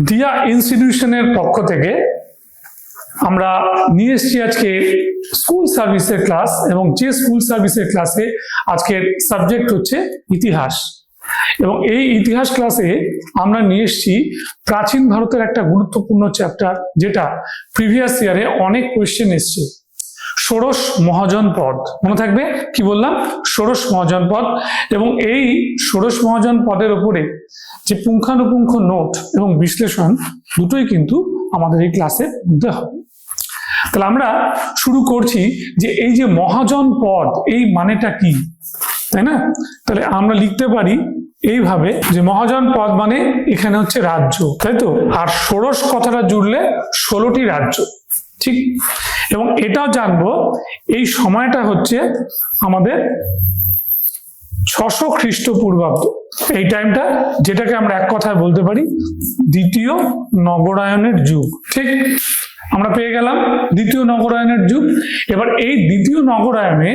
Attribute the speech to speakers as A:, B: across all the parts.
A: দিয়া ইনস্টিটিউশনের পক্ষ থেকে আমরা নিয়ে এসেছি আজকে স্কুল সার্ভিসের ক্লাস, এবং যে স্কুল সার্ভিসের ক্লাসে আজকের সাবজেক্ট হচ্ছে ইতিহাস। এবং এই ইতিহাস ক্লাসে আমরা নিয়ে এসেছি প্রাচীন ভারতের একটা গুরুত্বপূর্ণ চ্যাপ্টার, যেটা প্রিভিয়াস ইয়ারে অনেক কোয়েশ্চেন এসছে, ষোড়শ মহাজন পদ। মনে থাকবে কি বললাম? ষোড়শ মহাজন পদ। এবং এই ষোড়শ মহাজন পদের উপরে যে পুঙ্খানুপুঙ্খ নোট এবং বিশ্লেষণ দুটোই কিন্তু আমাদের এই ক্লাসে মধ্যে হবে। তাহলে আমরা শুরু করছি যে এই যে মহাজন পদ, এই মানেটা কি, তাই না? তাহলে আমরা লিখতে পারি এইভাবে যে মহাজন পদ মানে এখানে হচ্ছে রাজ্য, তাই তো? আর ষোড়শ কথাটা জুড়লে 16টি রাজ্য, ঠিক? এবং এটাও জানবো এই সময়টা হচ্ছে আমাদের 600 খ্রিস্টপূর্বাব্দ, এই টাইমটা, যেটাকে আমরা এক কথায় বলতে পারি দ্বিতীয় নগরায়নের যুগ। ঠিক, আমরা পেয়ে গেলাম দ্বিতীয় নগরায়নের যুগ। এবার এই দ্বিতীয় নগরায়নে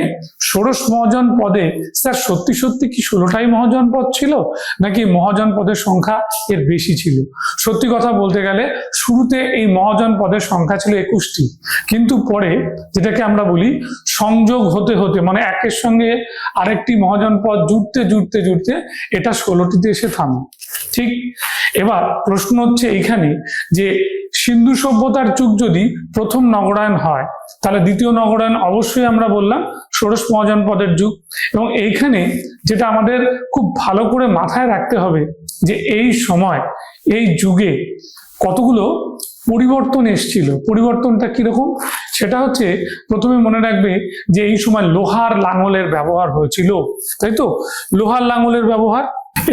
A: ষোড়শ মহাজন পদে স্যার সত্যি সত্যি কি 16টাই মহাজন পদ ছিল, নাকি মহাজন পদের সংখ্যা এর বেশি ছিল? সত্যি কথা বলতে গেলে শুরুতে এই মহাজন পদের সংখ্যা ছিল 21টি, কিন্তু পরে যেটাকে আমরা বলি সংযোগ হতে হতে, মানে একের সঙ্গে আরেকটি মহাজন পদ জুড়তে জুড়তে জুড়তে এটা 16টিতে এসে থামে। ঠিক, এবার প্রশ্ন হচ্ছে এইখানে যে সিন্ধু সভ্যতার যুগ যদি প্রথম নগরায়ন হয়, তাহলে দ্বিতীয় নগরায়ন অবশ্যই আমরা বললাম ষোড়শ মহাজন পদের যুগ। এবং এইখানে যেটা আমাদের খুব ভালো করে মাথায় রাখতে হবে যে এই সময়, এই যুগে কতগুলো পরিবর্তন এসেছিল। পরিবর্তনটা কিরকম সেটা হচ্ছে, প্রথমে মনে রাখবে যে এই সময় লোহার লাঙলের ব্যবহার হয়েছিল, তাই তো? লোহার লাঙলের ব্যবহার,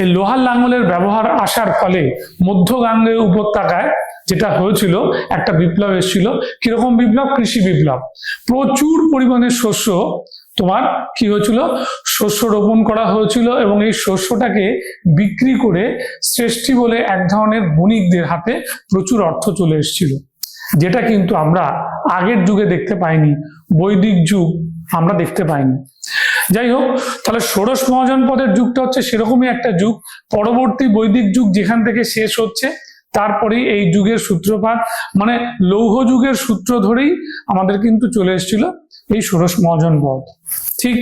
A: এই লোহার লাঙলের ব্যবহার আসার ফলে মধ্য গাঙ্গেয় উপত্যকায় যেটা হয়েছিল একটা বিপ্লব এসেছিল। কিরকম বিপ্লব? কৃষি বিপ্লব। প্রচুর পরিমাণে শস্য তোমার কি হয়েছিল? শস্য রোপণ করা হয়েছিল, এবং এই শস্যটাকে বিক্রি করে শ্রেষ্ঠী বলে এক ধরনের বণিকদের হাতে প্রচুর অর্থ চলে এসেছিল, যেটা কিন্তু আমরা আগের যুগে দেখতে পাইনি, বৈদিক যুগ আমরা দেখতে পাইনি। যাই হোক, তাহলে ষোড়শ মহাজন পদের যুগটা হচ্ছে সেরকমই একটা যুগ। পরবর্তী বৈদিক যুগ যেখান থেকে শেষ হচ্ছে, তারপরেই এই যুগের সূত্রপাত, মানে লৌহ যুগের সূত্র ধরেই আমাদের কিন্তু চলে এসেছিল এই ষোড়শ মহাজন পদ। ঠিক,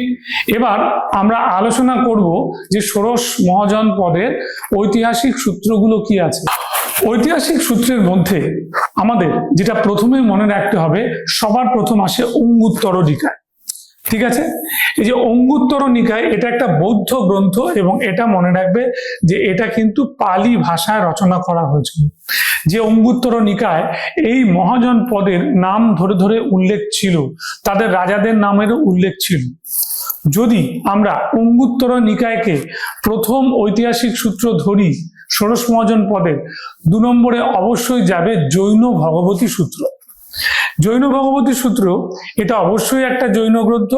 A: এবার আমরা আলোচনা করব যে ষোড়শ মহাজন পদের ঐতিহাসিক সূত্রগুলো কি আছে। ঐতিহাসিক সূত্রের মধ্যে আমাদের যেটা প্রথমে মনে রাখতে হবে, সবার প্রথম আসে অঙ্গুত্তর নিকায়। ঠিক আছে, এই যে অঙ্গুত্তর নিকায়, এটা একটা বৌদ্ধ গ্রন্থ, এবং এটা মনে রাখবে যে এটা কিন্তু পালি ভাষায় রচনা করা হয়েছিল। যে অঙ্গুত্তর নিকায় এই মহাজন পদের নাম ধরে ধরে উল্লেখ ছিল, তাদের রাজাদের নামেরও উল্লেখ ছিল। যদি আমরা অঙ্গুত্তর নিকায়কে প্রথম ঐতিহাসিক সূত্র ধরি ষোড়শ মহাজন পদের, 2 নম্বরে অবশ্যই যাবে জৈন ভগবতী সূত্র। জৈন ভগবতী সূত্র এটা অবশ্যই একটা জৈন গ্রন্থ,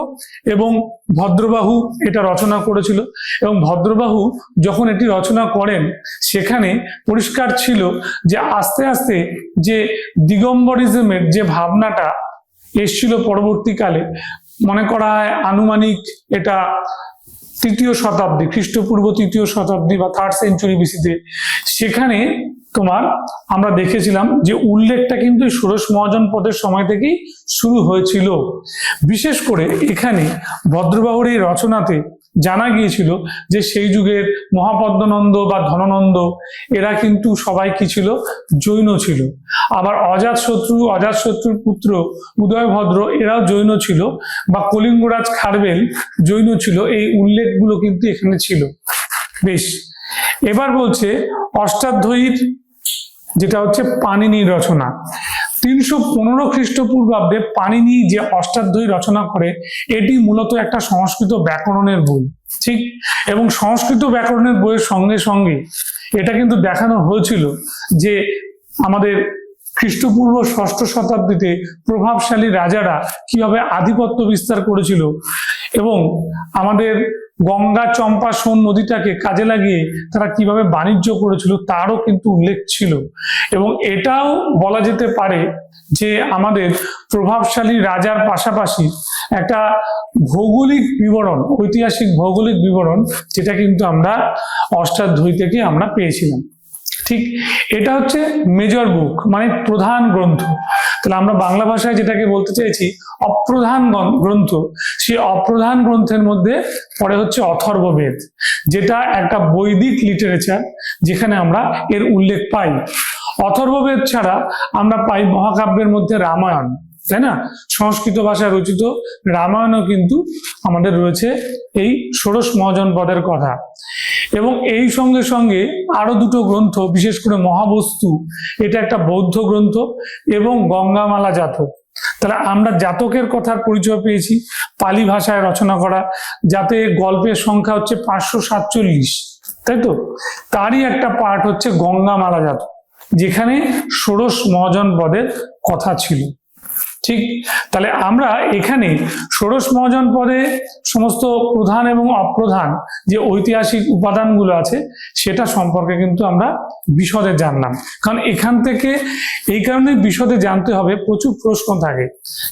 A: এবং ভদ্রবাহু এটা রচনা করেছিল। এবং ভদ্রবাহু যখন এটি রচনা করেন, সেখানে পরিষ্কার ছিল যে আস্তে আস্তে যে দিগম্বরিজমের যে ভাবনাটা এসেছিল পরবর্তীকালে, মনে করা হয় আনুমানিক এটা 3য় শতাব্দী, খ্রিস্টপূর্ব 3য় শতাব্দী বা 3rd সেঞ্চুরি বিসিতে, সেখানে তোমার আমরা দেখেছিলাম যে উল্লেখটা কিন্তু ষোড়শ মহাজন পদের সময় থেকেই শুরু হয়েছিল। বিশেষ করে এখানে ভদ্রবাহুর এই রচনাতে জানা গিয়েছিল যে সেই যুগের মহাপদ্মনন্দ বা ধননন্দ এরা কিন্তু সবাই কি ছিল? জৈন ছিল। আবার অজাতশত্রুর পুত্র উদয়ভদ্র এরাও জৈন ছিল, বা কলিঙ্গরাজ খারবেল জৈন ছিল। এই উল্লেখগুলো কিন্তু এখানে ছিল। বেশ, এবার বলছে অষ্টাধ্যায়ীর, যেটা হচ্ছে পাণিনির রচনা। 315 খ্রিস্টপূর্বাব্দে পাণিনি যে অষ্টাধ্যায়ী রচনা করে, এটি মূলত একটা সংস্কৃত ব্যাকরণের বই। ঠিক, এবং সংস্কৃত ব্যাকরণের বইয়ের সঙ্গে সঙ্গে এটা কিন্তু দেখানো হয়েছিল যে আমাদের খ্রিস্টপূর্ব 6ষ্ঠ শতাব্দীতে প্রভাবশালী রাজারা কিভাবে আধিপত্য বিস্তার করেছিল, এবং আমাদের গঙ্গা চম্পা সোন নদীটাকে কাজে লাগিয়ে তারা কিভাবে বাণিজ্য করেছিল তারও কিন্তু উল্লেখ ছিল। এবং এটাও বলা যেতে পারে যে আমাদের প্রভাবশালী রাজার পাশাপাশি একটা ভৌগোলিক বিবরণ, ঐতিহাসিক ভৌগোলিক বিবরণ, যেটা কিন্তু আমরা অষ্টাধ্যায়ী থেকে আমরা পেয়েছিলাম। ঠিক, এটা হচ্ছে মেজর বুক, মানে প্রধান গ্রন্থ। তাহলে আমরা বাংলা ভাষায় যেটাকে বলতে চাইছি অপ্রধান গ্রন্থ, সেই অপ্রধান গ্রন্থের মধ্যে পরে হচ্ছে অথর্ববেদ, যেটা একটা বৈদিক লিটারেচার, যেখানে আমরা এর উল্লেখ পাই। অথর্ববেদ ছাড়া আমরা পাই মহাকাব্যের মধ্যে রামায়ণ, তাই না? সংস্কৃত ভাষায় রচিত রামায়ণও কিন্তু আমাদের রয়েছে এই ষোড়শ মহাজনপদের কথা। এবং এই সঙ্গে সঙ্গে আরো দুটো গ্রন্থ, বিশেষ করে মহাবস্তু, এটা একটা বৌদ্ধ গ্রন্থ, এবং গঙ্গামালা জাতক। তাহলে আমরা জাতকের কথার পরিচয় পেয়েছি, পালি ভাষায় রচনা করা, যাতে গল্পের সংখ্যা হচ্ছে 547, তাই তো? তারই একটা পার্ট হচ্ছে গঙ্গামালা জাতক, যেখানে ষোড়শ মহাজনপদের কথা ছিল। ঠিক, তাহলে আমরা এখানে ষোড়শ মহাজনপদে সমস্ত প্রধান এবং অপ্রধান যে ঐতিহাসিক উপাদানগুলো আছে সেটা সম্পর্কে কিন্তু আমরা বিশদে জানলাম। কারণ এখান থেকে এই কারণে বিশদে জানতে হবে, প্রচুর প্রশ্ন থাকে।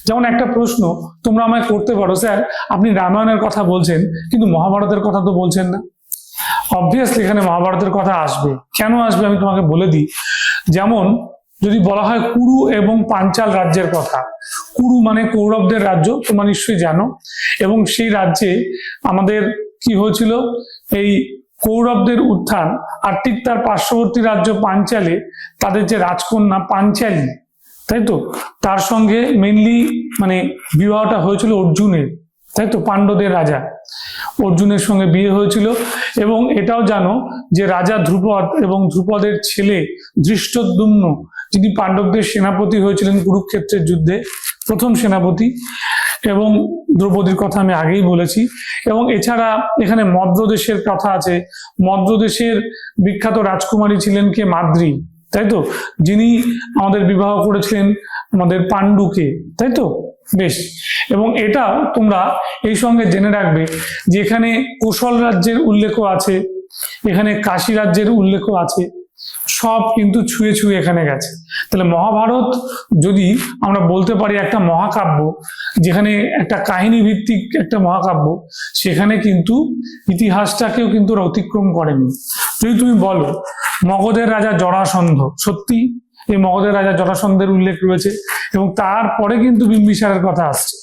A: যেমন একটা প্রশ্ন তোমরা আমায় করতে পারো, স্যার আপনি রামায়ণের কথা বলছেন কিন্তু মহাভারতের কথা তো বলছেন না। অবভিয়াসলি এখানে মহাভারতের কথা আসবে। কেন আসবে আমি তোমাকে বলে দিই। যেমন যদি বলা হয় কুরু এবং পাঞ্চাল রাজ্যের কথা, কুরু মানে কৌরবদের রাজ্য, তোমরা নিশ্চয়ই জানো। এবং সেই রাজ্যে আমাদের কি হয়েছিল, এই কৌরবদের উত্থান, আর ঠিক তার পার্শ্ববর্তী রাজ্য পাঞ্চালে তাদের যে রাজকন্যা পাঞ্চালী, তাই তো, তার সঙ্গে মেনলি মানে বিবাহটা হয়েছিল অর্জুনের, তাই তো, পাণ্ডবদের রাজা অর্জুনের সঙ্গে বিয়ে হয়েছিল। এবং এটাও জানো যে রাজা ধ্রুপদ এবং ধ্রুপদের ছেলে ধৃষ্টদ্যুম্ন, যিনি পাণ্ডবদের সেনাপতি হয়েছিলেন কুরুক্ষেত্রের যুদ্ধে, প্রথম সেনাপতি, এবং দ্রৌপদীর কথা আমি আগেই বলেছি। এবং এছাড়া এখানে মদ্রদেশের কথা আছে। মদ্রদেশের বিখ্যাত রাজকুমারী ছিলেন কে? মাদ্রী, তাই তো, যিনি আমাদের বিবাহ করেছিলেন আমাদের পাণ্ডুকে, তাই তো? বেশ। এবং এটা তোমরা এই সঙ্গে জেনে রাখবে যে এখানে কোশল রাজ্যের উল্লেখও আছে, এখানে কাশী রাজ্যের উল্লেখও আছে, সব কিন্তু ছুঁয়ে ছুঁয়ে এখানে গেছে। তাহলে মহাভারত যদি আমরা বলতে পারি একটা মহাকাব্য, যেখানে একটা কাহিনী ভিত্তিক একটা মহাকাব্য, সেখানে কিন্তু ইতিহাসটাকেও কিন্তু অতিক্রম করেনি। যদি তুমি বলো মগধের রাজা জরাসন্ধ, সত্যি এই মগধের রাজা জরাসন্ধের উল্লেখ রয়েছে, এবং তারপরে কিন্তু বিম্বিসারের কথা আসছে,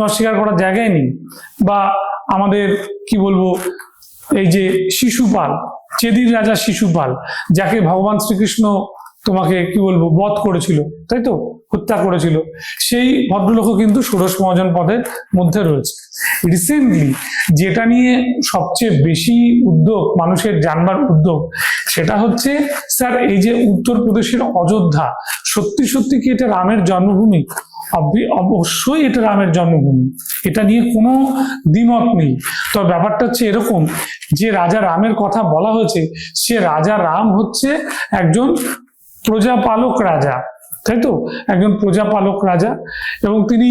A: অস্বীকার করার জায়গায় নেই। বা আমাদের কি বলবো, এই যে শিশুপাল, চেদির রাজা শিশুপাল, যাকে ভগবান শ্রীকৃষ্ণ তোমাকে কি বলবো বধ করেছিল, তাই তো, হত্যা করেছিল, সেই ভদ্রলোকও কিন্তু ষোড়শ মহাজনপদের মধ্যে রয়েছে। রিসেন্টলি যেটা নিয়ে সবচেয়ে বেশি উদ্যোগ মানুষের জানবার উদ্যোগ, সেটা হচ্ছে স্যার এই যে উত্তরপ্রদেশের অযোধ্যা, সত্যি সত্যি কি এটা রামের জন্মভূমি? অবশ্যই এটা রামের জন্মভূমি, এটা নিয়ে কোনো দ্বিমত নেই। তবে ব্যাপারটা হচ্ছে এরকম যে রাজা রামের কথা বলা হয়েছে, সে রাজা রাম হচ্ছে একজন প্রজাপালক রাজা, তাই তো, একজন প্রজাপালক রাজা, এবং তিনি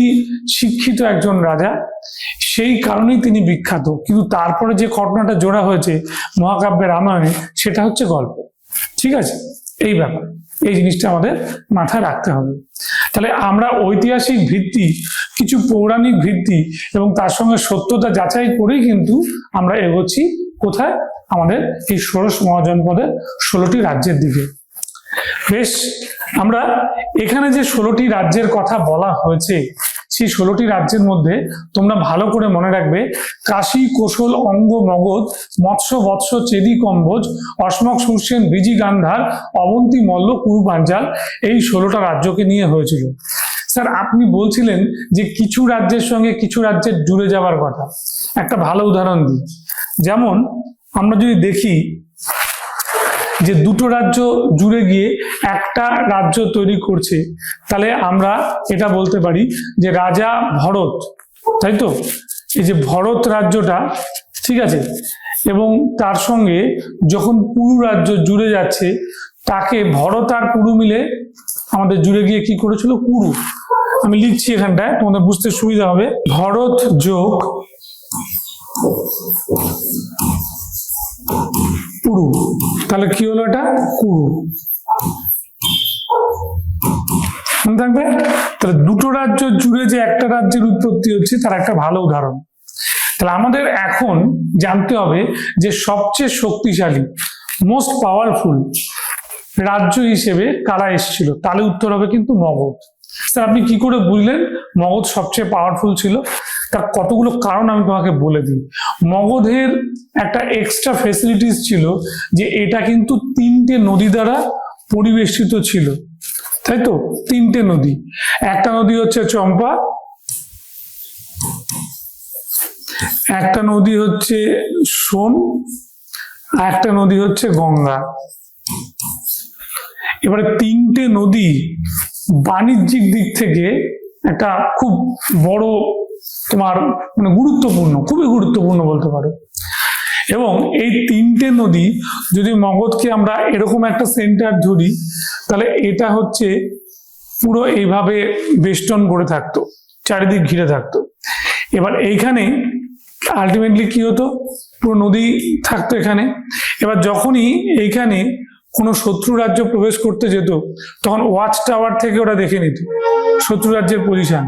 A: শিক্ষিত একজন রাজা, সেই কারণেই তিনি বিখ্যাত। কিন্তু তারপরে যে ঘটনাটা জোড়া হয়েছে মহাকাব্যে রামায়ণে, সেটা হচ্ছে গল্প। ঠিক আছে, এই ব্যাপার, এই জিনিসটা আমাদের মাথায় রাখতে হবে। তাহলে আমরা ঐতিহাসিক ভিত্তি, কিছু পৌরাণিক ভিত্তি এবং তার সঙ্গে সত্যতা যাচাই করেই কিন্তু আমরা এগোচ্ছি কোথায়? আমাদের এই ষোড়শ মহাজনপদের 16টি রাজ্যের দিকে। বেশ, আমরা এখানে যে 16টি রাজ্যের কথা বলা হয়েছে, সেই 16টি রাজ্যের মধ্যে তোমরা ভালো করে মনে রাখবে, কাশী, কোশল, অঙ্গ, মগধ, মৎস্য, বৎস, চেদি, কম্বোজ, অসমক, সুরসেন, বিজি, গান্ধার, অবন্তী, মল্ল, কুরু, পাঞ্চাল, এই 16টা রাজ্যকে নিয়ে হয়েছিল। স্যার আপনি বলছিলেন যে কিছু রাজ্যের সঙ্গে কিছু রাজ্যের জুড়ে যাওয়ার কথা। একটা ভালো উদাহরণ দিই। যেমন আমরা যদি দেখি যে দুটো রাজ্য জুড়ে গিয়ে একটা রাজ্য তৈরি করছে, তাহলে আমরা এটা বলতে পারি যে রাজা ভরত, তাই তো, এই যে ভরত রাজ্যটা, ঠিক আছে, এবং তার সঙ্গে যখন পুরু রাজ্য জুড়ে যাচ্ছে, তাকে ভরত আর পুরু মিলে আমাদের জুড়ে গিয়ে কি করেছিল? কুরু। আমি লিখছি এখানটায়, তোমাদের বুঝতে সুবিধা হবে। ভরত যোগ পুরু, তাহলে কি হলো? এটা কুরু। মনে থাকবে? তাহলে দুটো রাজ্য জুড়ে যে একটা রাজ্যের উৎপত্তি হচ্ছে, তার একটা ভালো উদাহরণ। তাহলে আমাদের এখন জানতে হবে যে সবচেয়ে শক্তিশালী, মোস্ট পাওয়ারফুল রাজ্য হিসেবে কারা এসেছিল, তাহলে উত্তর হবে কিন্তু মগধ। স্যার আপনি কি করে বুঝলেন মগধ সবচেয়ে পাওয়ারফুল ছিল? তার কতগুলো কারণ আমি তোমাকে বলে দিই। মগধের একটা এক্সট্রা ফেসিলিটিস ছিল যে এটা কিন্তু 3টে নদী দ্বারা পরিবেষ্টিত ছিল, তাই তো? 3টে নদী, একটা নদী হচ্ছে চম্পা, একটা নদী হচ্ছে সোন, আর একটা নদী হচ্ছে গঙ্গা। এবারে 3টে নদী বাণিজ্যিক দিক থেকে একটা খুব বড় তোমার মানে গুরুত্বপূর্ণ, খুবই গুরুত্বপূর্ণ বলতে পারো। এবং এই 3টে নদী যদি মগধকে আমরা এরকম একটা সেন্টার ধরি, তাহলে এটা হচ্ছে পুরো এইভাবে বেষ্টন করে থাকতো, চারিদিক ঘিরে থাকতো। এবার এইখানে আলটিমেটলি কি হতো, পুরো নদী থাকতো এখানে। এবার যখনই এইখানে কোনো শত্রু রাজ্য প্রবেশ করতে যেত, তখন ওয়াচ টাওয়ার থেকে ওরা দেখে নিত শত্রু রাজ্যের পজিশন,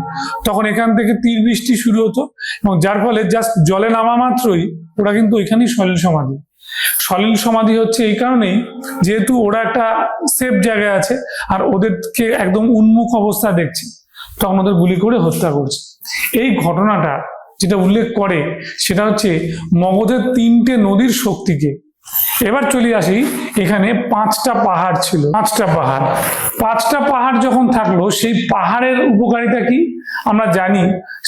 A: তখন এখান থেকে তীর বৃষ্টি শুরু হতো, এবং যার ফলে জাস্ট জলে নামা মাত্রই ওরা কিন্তু ওইখানেই সলিল সমাধি। সলিল সমাধি হচ্ছে এই কারণেই, যেহেতু ওরা একটা সেফ জায়গায় আছে আর ওদেরকে একদম উন্মুখ অবস্থা দেখছে, তখন ওদের গুলি করে হত্যা করছে। এই ঘটনাটা যেটা উল্লেখ করে সেটা হচ্ছে মগধের 3টে নদীর শক্তিকে। এবার চলে আসি, এখানে 5টা পাহাড় ছিল, 5টা পাহাড় যখন থাকলো, সেই পাহাড়ের উপকারিতা কি আমরা জানি,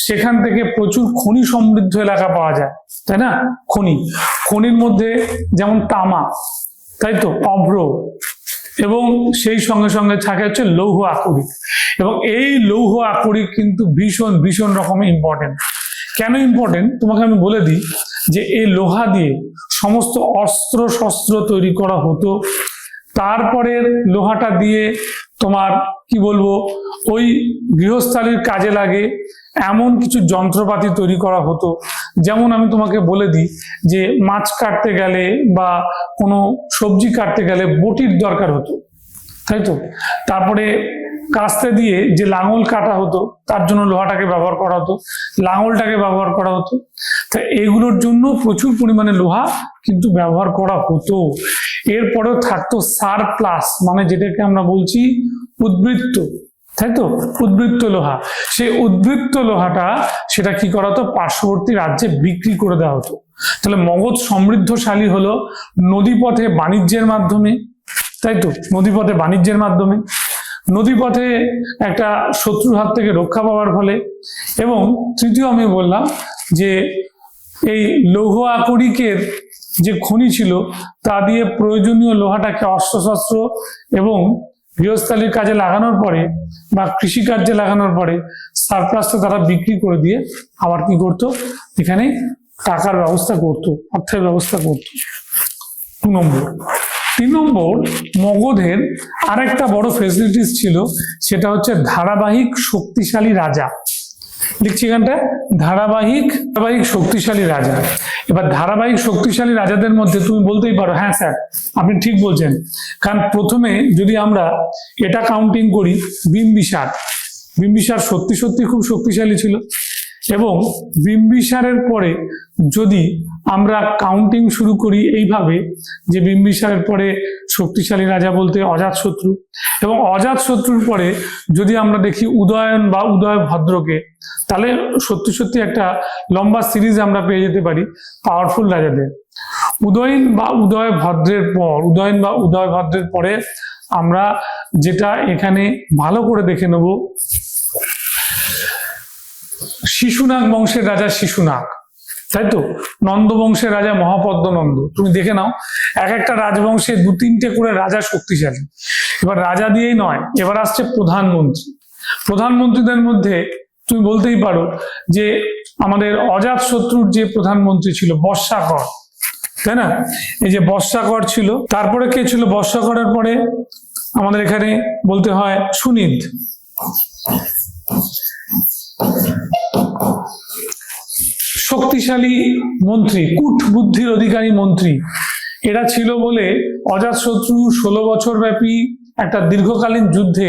A: সেখান থেকে প্রচুর খনি সমৃদ্ধ এলাকা পাওয়া যায়, তাই না? খনির মধ্যে যেমন তামা, তাই তো, অভ্র, এবং সেই সঙ্গে সঙ্গে থাকে হচ্ছে লৌহ আকরিক। এবং এই লৌহ আকরিক কিন্তু ভীষণ ভীষণ রকমের ইম্পর্টেন্ট। কেন ইম্পর্টেন্ট তোমাকে আমি বলে দিই, যে এই লোহা দিয়ে সমস্ত অস্ত্র শস্ত্র তৈরি করা হতো। তারপরে লোহাটা দিয়ে তোমার কি বলবো, ওই গৃহস্থালির কাজে লাগে এমন কিছু যন্ত্রপাতি তৈরি করা হতো। যেমন আমি তোমাকে বলে দিই, যে মাছ কাটতে গেলে বা কোনো সবজি কাটতে গেলে বটির দরকার হতো, তাই তো? তারপরে কাস্তে দিয়ে যে লাঙল কাটা হতো, তার জন্য লোহাটাকে ব্যবহার করা হতো, লাঙলটাকে ব্যবহার করা হতো। তা এগুলোর জন্য প্রচুর পরিমাণে লোহা কিন্তু ব্যবহার করা হতো। এরপরেও থাকতো সারপ্লাস, মানে যেটাকে আমরা বলছি উদ্বৃত্ত, তাই তো? উদ্বৃত্ত লোহা। সেই উদ্বৃত্ত লোহাটা সেটা কি করা হতো, পার্শ্ববর্তী রাজ্যে বিক্রি করে দেওয়া হতো। তাহলে মগধ সমৃদ্ধশালী হলো নদীপথে বাণিজ্যের মাধ্যমে, তাই তো? নদীপথে বাণিজ্যের মাধ্যমে, নদীপথে একটা শত্রুর হাত থেকে রক্ষা পাওয়ার ফলে। এবং তৃতীয় আমি বললাম যে এই লৌহ আকরিকের যে খনি ছিল, তা দিয়ে প্রয়োজনীয় লোহাটাকে অস্ত্রশস্ত্র এবং গৃহস্থালির কাজে লাগানোর পরে বা কৃষিকার্যে লাগানোর পরে সারপ্লাসটা তারা বিক্রি করে দিয়ে আবার কি করতো, এখানে টাকার ব্যবস্থা করতো, অর্থের ব্যবস্থা করতো। 2 নম্বর। 3 নম্বর, মগধের আরেকটা বড় ফেসিলিটিস ছিল, সেটা হচ্ছে ধারাবাহিক শক্তিশালী রাজা। লিখছি এখানটা, ধারাবাহিক শক্তিশালী রাজা। এবার ধারাবাহিক শক্তিশালী রাজাদের মধ্যে তুমি বলতেই পারো, হ্যাঁ স্যার আপনি ঠিক বলছেন, কারণ প্রথমে যদি আমরা এটা কাউন্টিং করি, বিম্বিসার সত্যি সত্যি খুব শক্তিশালী ছিল। এবং বিম্বিসারের পরে যদি আমরা কাউন্টিং শুরু করি এইভাবে, যে বিম্বিসারের পরে শক্তিশালী রাজা বলতে অজাতশত্রু, এবং অজাতশত্রুর পরে যদি আমরা দেখি উদয়ন বা উদয়ভদ্রকে, তাহলে সত্যি সত্যি একটা লম্বা সিরিজ আমরা পেয়ে যেতে পারি পাওয়ারফুল রাজাদের। উদয়ন বা উদয়ভদ্রের পরে আমরা যেটা এখানে ভালো করে দেখে নেব, শিশুনাগ বংশের রাজা শিশুনাগ, তাই তো? নন্দ বংশের রাজা মহাপদ্মনন্দ। তুমি দেখে নাও, এক একটা রাজবংশে 2-3টে করে রাজা শক্তিশালী। এবার রাজা দিয়েই নয়, এবার আসছে প্রধানমন্ত্রীদের মধ্যে তুমি বলতেই পারো যে আমাদের অজাতশত্রুর যে প্রধানমন্ত্রী ছিল বর্ষাকর, তাই না? এই যে বর্ষাকর ছিল, তারপরে কে ছিল? বর্ষাকরের পরে আমাদের এখানে বলতে হয় সুনিদ। শক্তিশালী মন্ত্রী, কূট বুদ্ধির অধিকারী মন্ত্রী এরা ছিল বলে অজাতশত্রু 16 বছর ব্যাপী একটা দীর্ঘকালীন যুদ্ধে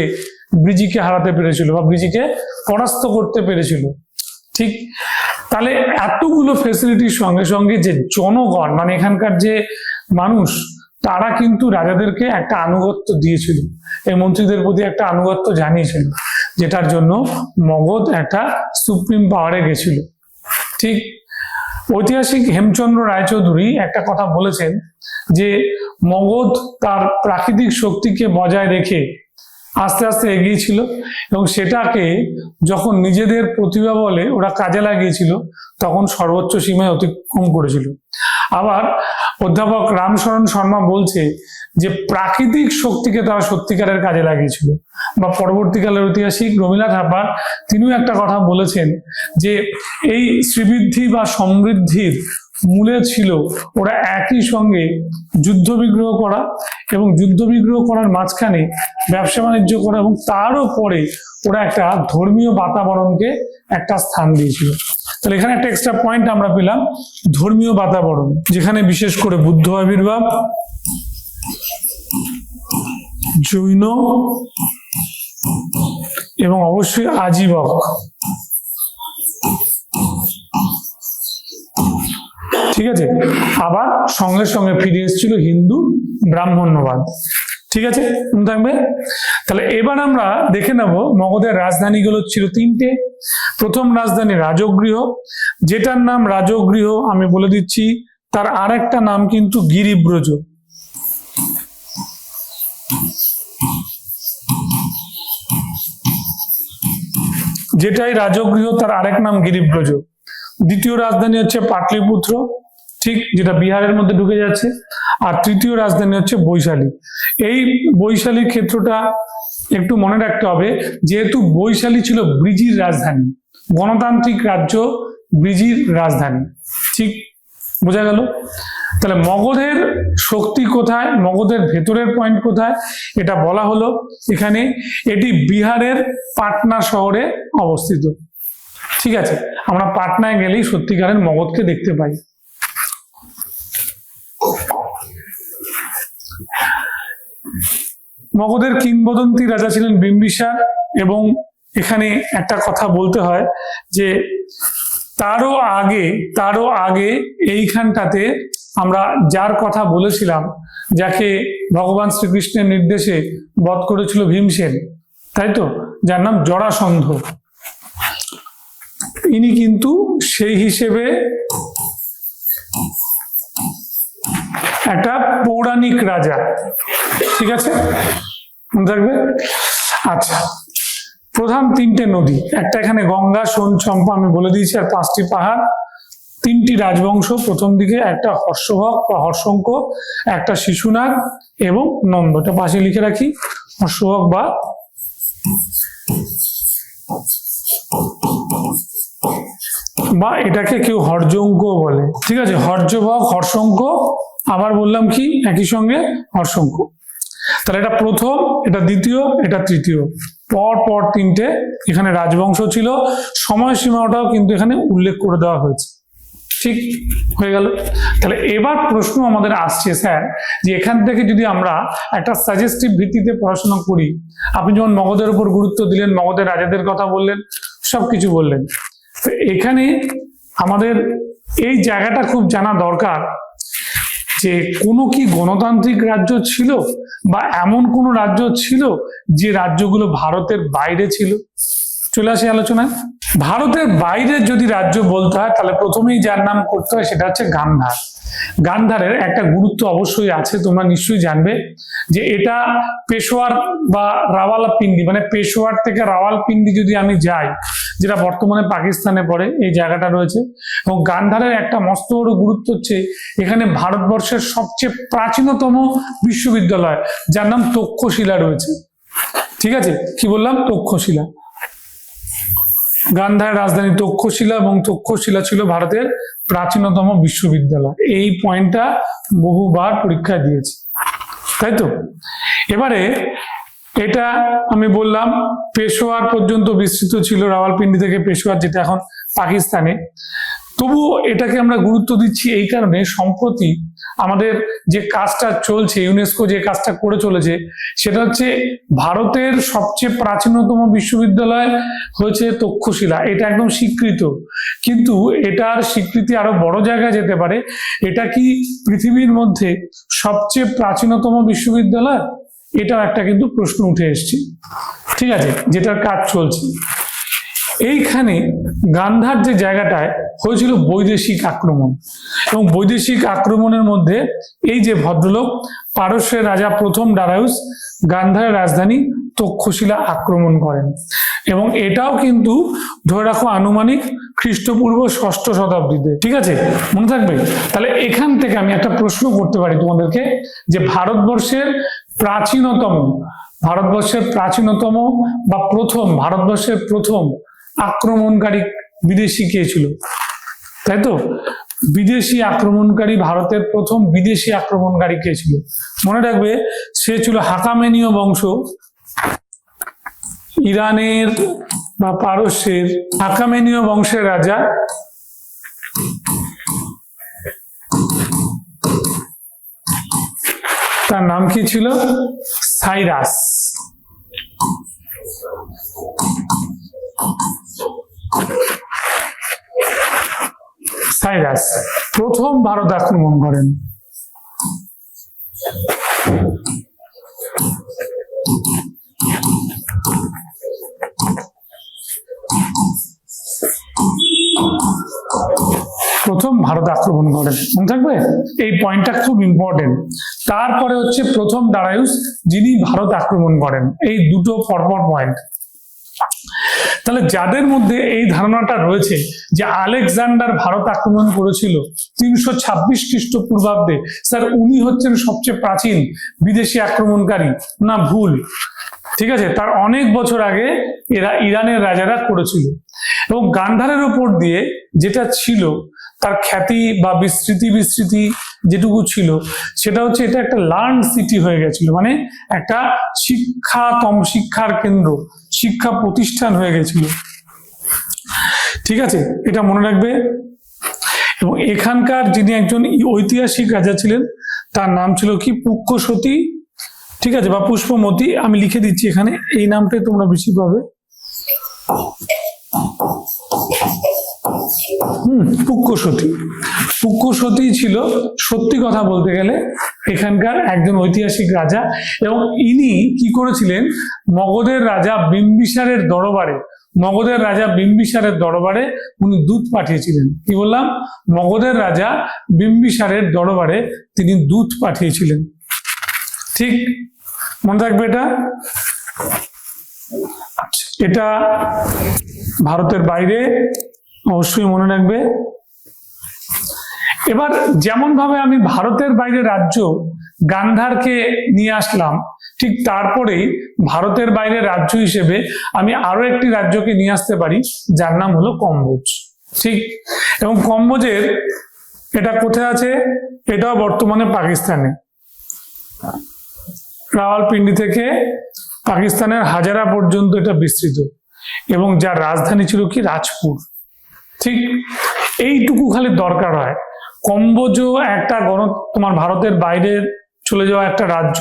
A: ব্রিজিকে হারাতে পেরেছিল বা ব্রিজিকে পরাস্ত করতে পেরেছিল। ঠিক, তাহলে এতগুলো ফেসিলিটির সঙ্গে সঙ্গে যে জনগণ, মানে এখানকার যে মানুষ, তারা কিন্তু রাজাদেরকে একটা আনুগত্য দিয়েছিল, এই মন্ত্রীদের প্রতি একটা আনুগত্য জানিয়েছিল, যেটার জন্য মগধ একটা সুপ্রিম পাওয়ারে গেছিল। ঠিক ঐতিহাসিক হেমচন্দ্র রায়চৌধুরী একটা কথা বলেছেন যে মগধ তার প্রাকৃতিক শক্তিকে বজায় রেখে আস্তে আস্তে এগিয়েছিল এবং সেটাকে যখন নিজেদের প্রতিভা বলে ওরা কাজে লাগিয়েছিল তখন সর্বোচ্চ সীমায় অতিক্রম করেছিল। আবার অধ্যাপক রামশরণ শর্মা বলছে যে প্রাকৃতিক শক্তিকে তারা সত্যিকারের কাজে লাগিয়েছিল। বা পরবর্তীকালের ঐতিহাসিক রবীন্দ্রনাথ ঠাকুর তিনিও একটা কথা বলেছেন যে এই শ্রীবৃদ্ধি বা সমৃদ্ধির মূলে ছিল ওরা একই সঙ্গে যুদ্ধ বিগ্রহ করা এবং যুদ্ধ বিগ্রহ করার মাঝখানে ব্যবসা বাণিজ্য করা এবং তারও পরে ওরা একটা ধর্মীয় বাতাবরণকে একটা স্থান দিয়েছিল। তাহলে এখানে একটা এক্সট্রা পয়েন্ট আমরা পেলাম, ধর্মীয় বাতাবরণ, যেখানে বিশেষ করে বুদ্ধ আবির্ভাব, জৈন এবং অবশ্যই আজীবক, ঠিক আছে। আবার সঙ্গে সঙ্গে ফিরে এসেছিল হিন্দু ব্রাহ্মণ্যবাদ, ঠিক আছে, থাকবে। তাহলে এবার আমরা দেখে নেব মগধের রাজধানীগুলো ছিল তিনটে। প্রথম রাজধানী রাজগৃহ, যেটার নাম রাজগৃহ আমি বলে দিচ্ছি, তার আর একটা নাম কিন্তু গিরিব্রজ। যেটাই রাজগৃহ তার আরেক নাম গিরিব্রজ। দ্বিতীয় রাজধানী হচ্ছে পাটলিপুত্র, ঠিক, যেটা বিহারের মধ্যে ঢুকে যাচ্ছে। আর তৃতীয় রাজধানী হচ্ছে বৈশালী। এই বৈশালীর ক্ষেত্রটা একটু মনে রাখতে হবে, যেহেতু বৈশালী ছিল ব্রিজির রাজধানী, গণতান্ত্রিক রাজ্য ব্রিজির রাজধানী, ঠিক, বোঝা গেল। তাহলে মগধের শক্তি কোথায়, মগধের ভেতরের পয়েন্ট কোথায়, এটা বলা হলো এখানে। এটি বিহারের পাটনা শহরে অবস্থিত, ঠিক আছে। আমরা পাটনায় গেলেই সত্যিকারের মগধকে দেখতে পাই। মগধের কিংবদন্তি রাজা ছিলেন বিম্বিসার, এবং এখানে একটা কথা বলতে হয় যে তারও আগে এইখানটাতে আমরা যার কথা বলেছিলাম, যাকে ভগবান শ্রীকৃষ্ণের নির্দেশে বধ করেছিল ভীমসেন, তাই তো, যার নাম জরাসন্ধ, ইনি কিন্তু সেই হিসেবে একটা পৌরাণিক রাজা, ঠিক আছে, থাকবে। আচ্ছা, প্রধান তিনটে নদী, একটা এখানে গঙ্গা, সোন, চম্পা আমি বলে দিয়েছি, আর 5টি পাহাড়, 3টি রাজবংশ প্রথম দিকে, একটা হর্ষভক বা হর্ষঙ্ক, একটা শিশুনাগ এবং নন্দ। এটা পাশে লিখে রাখি, হর্ষভক বা এটাকে কেউ হর্যঙ্ক বলে, ঠিক আছে, হর্যভক, হর্ষঙ্ক, আবার বললাম কি একই সঙ্গে হর্ষঙ্ক। তাহলে এটা প্রথম, এটা দ্বিতীয়, এটা তৃতীয়, পর পর 3টে এখানে রাজবংশ ছিল। সময়সীমাটাও কিন্তু এখানে উল্লেখ করে দেওয়া হয়েছে, ঠিক হয়ে গেল। তাহলে এবার প্রশ্ন আমাদের আসছে, স্যার, যে এখান থেকে যদি আমরা একটা সাজেস্টিভ ভিত্তিতে পড়াশোনা করি, আপনি যেমন মগধের উপর গুরুত্ব দিলেন, মগধের রাজাদের কথা বললেন, সবকিছু বললেন, তো এখানে আমাদের এই জায়গাটা খুব জানা দরকার যে কোনো কি গণতান্ত্রিক রাজ্য ছিল, বা এমন কোনো রাজ্য ছিল যে রাজ্যগুলো ভারতের বাইরে ছিল। চলে আসি আলোচনায়। ভারতের বাইরে যদি রাজ্য বলতে হয়, তাহলে প্রথমেই যার নাম করতে হয় সেটা হচ্ছে গান্ধার। গান্ধারের একটা গুরুত্ব অবশ্যই আছে, তোমরা নিশ্চয়ই জানবে যে এটা পেশোয়ার বা রাওয়ালপিন্ডি, মানে পেশোয়ার থেকে রাওয়ালপিন্ডি যদি আমি যাই, যেটা বর্তমানে পাকিস্তানে পড়ে, এই জায়গাটা রয়েছে। এবং গান্ধারের একটা মস্ত বড় গুরুত্ব হচ্ছে এখানে ভারতবর্ষের সবচেয়ে প্রাচীনতম বিশ্ববিদ্যালয়, যার নাম তক্ষশিলা রয়েছে, ঠিক আছে। কি বললাম? তক্ষশিলা। গান্ধারের রাজধানী তক্ষশিলা, এবং তক্ষশিলা ছিল ভারতের প্রাচীনতম বিশ্ববিদ্যালয়। এই পয়েন্টটা বহুবার পরীক্ষা দিয়েছে, তাই তো। এবারে এটা আমি বললাম পেশোয়ার পর্যন্ত বিস্তৃত ছিল, রাওয়ালপিন্ডি থেকে পেশোয়ার, যেটা এখন পাকিস্তানে। তবুও এটাকে আমরা গুরুত্ব দিচ্ছি এই কারণে, সম্প্রতি আমাদের যে কাজটা চলছে, ইউনেস্কো যে কাজটা করে চলেছে, সেটা হচ্ছে ভারতের সবচেয়ে প্রাচীনতম বিশ্ববিদ্যালয় হয়েছে তক্ষশিলা। এটা একদম স্বীকৃত, কিন্তু এটার স্বীকৃতি আরো বড় জায়গায় যেতে পারে। এটা কি পৃথিবীর মধ্যে সবচেয়ে প্রাচীনতম বিশ্ববিদ্যালয়? এটাও একটা কিন্তু প্রশ্ন উঠে এসছে, ঠিক আছে, যেটার কাজ চলছে। এইখানে গান্ধার যে জায়গাটায় হয়েছিল বৈদেশিক আক্রমণ, এবং বৈদেশিক আক্রমণের মধ্যে এই যে ভদ্রলোক পারস্যের রাজা প্রথম দারায়ুস গান্ধারের রাজধানী তক্ষশিলা আক্রমণ করেন, এবং এটাও কিন্তু ধরে রাখো আনুমানিক খ্রিস্টপূর্ব 6ষ্ঠ শতাব্দীতে, ঠিক আছে, মনে থাকবে। তাহলে এখান থেকে আমি একটা প্রশ্ন করতে পারি তোমাদেরকে, যে ভারতবর্ষের প্রাচীনতম বা ভারতবর্ষের প্রথম আক্রমণকারী বিদেশি কে ছিল? তাই তো, ভারতের প্রথম বিদেশি আক্রমণকারী কে ছিল? মনে রাখবে, সে ছিল হাকামেনীয় বংশ, ইরানের বা পারস্যের হাকামেনীয় বংশের রাজা তার নাম কি ছিল? সাইরাস। সাইরাস প্রথম ভারত আক্রমণ করেন। মনে থাকবে, এই পয়েন্টটা খুব ইম্পর্টেন্ট। তারপরে হচ্ছে প্রথম দারায়ুস, যিনি ভারত আক্রমণ করেন। এই দুটো পরপর পয়েন্ট। তাহলে যাদের মধ্যে এই ধারণাটা রয়েছে যে আলেকজান্ডার ভারত আক্রমণ করেছিল 326 খ্রিস্টপূর্বাব্দে, স্যার উনি হচ্ছেন সবচেয়ে প্রাচীন বিদেশি আক্রমণকারী, না, ভুল, ঠিক আছে। তার অনেক বছর আগে ইরানের রাজারা করেছিল, এবং গান্ধারের উপর দিয়ে যেটা ছিল তার খ্যাতি বা বিস্তৃতি যেটুকু ছিল, সেটা হচ্ছে এটা একটা লার্ন সিটি হয়ে গেছিল, মানে একটা শিক্ষার কেন্দ্র, শিক্ষা প্রতিষ্ঠান হয়ে গেছিল, ঠিক আছে, এটা মনে রাখবে। এবং এখানকার যিনি একজন ঐতিহাসিক রাজা ছিলেন, তার নাম ছিল কি? পুষ্যসতী, ঠিক আছে, বা পুষ্পমতী। আমি লিখে দিচ্ছি এখানে, এই নামটাই তোমরা বেশি পাবে। পুষ্যসতী ছিল, সত্যি কথা বলতে গেলে, এখানকার একজন ঐতিহাসিক রাজা, এবং ইনি কি করেছিলেন? মগধের রাজা বিম্বিসারের দরবারে উনি দূত পাঠিয়েছিলেন। কি বললাম? মগধের রাজা বিম্বিসারের দরবারে তিনি দূত পাঠিয়েছিলেন, ঠিক, মনে রাখবে এটা। এটা ভারতের বাইরে, অবশ্যই মনে রাখবে। এবার যেমন ভাবে আমি ভারতের বাইরে রাজ্য গান্ধারকে নিয়ে আসলাম, ঠিক তারপরেই ভারতের বাইরে রাজ্য হিসেবে আমি আরো একটি রাজ্যকে নিয়ে আসতে পারি, যার নাম হলো কম্বোজ, ঠিক। এবং কম্বোজের এটা কোথায় আছে? এটাও বর্তমানে পাকিস্তানে, রাওয়ালপিন্ডি থেকে পাকিস্তানের হাজারা পর্যন্ত এটা বিস্তৃত, এবং যার রাজধানী ছিল কি? রাজপুর, ঠিক। এইটুকু খালি দরকার হয়। কম্বোজও একটা তোমার ভারতের বাইরে চলে যাওয়া একটা রাজ্য,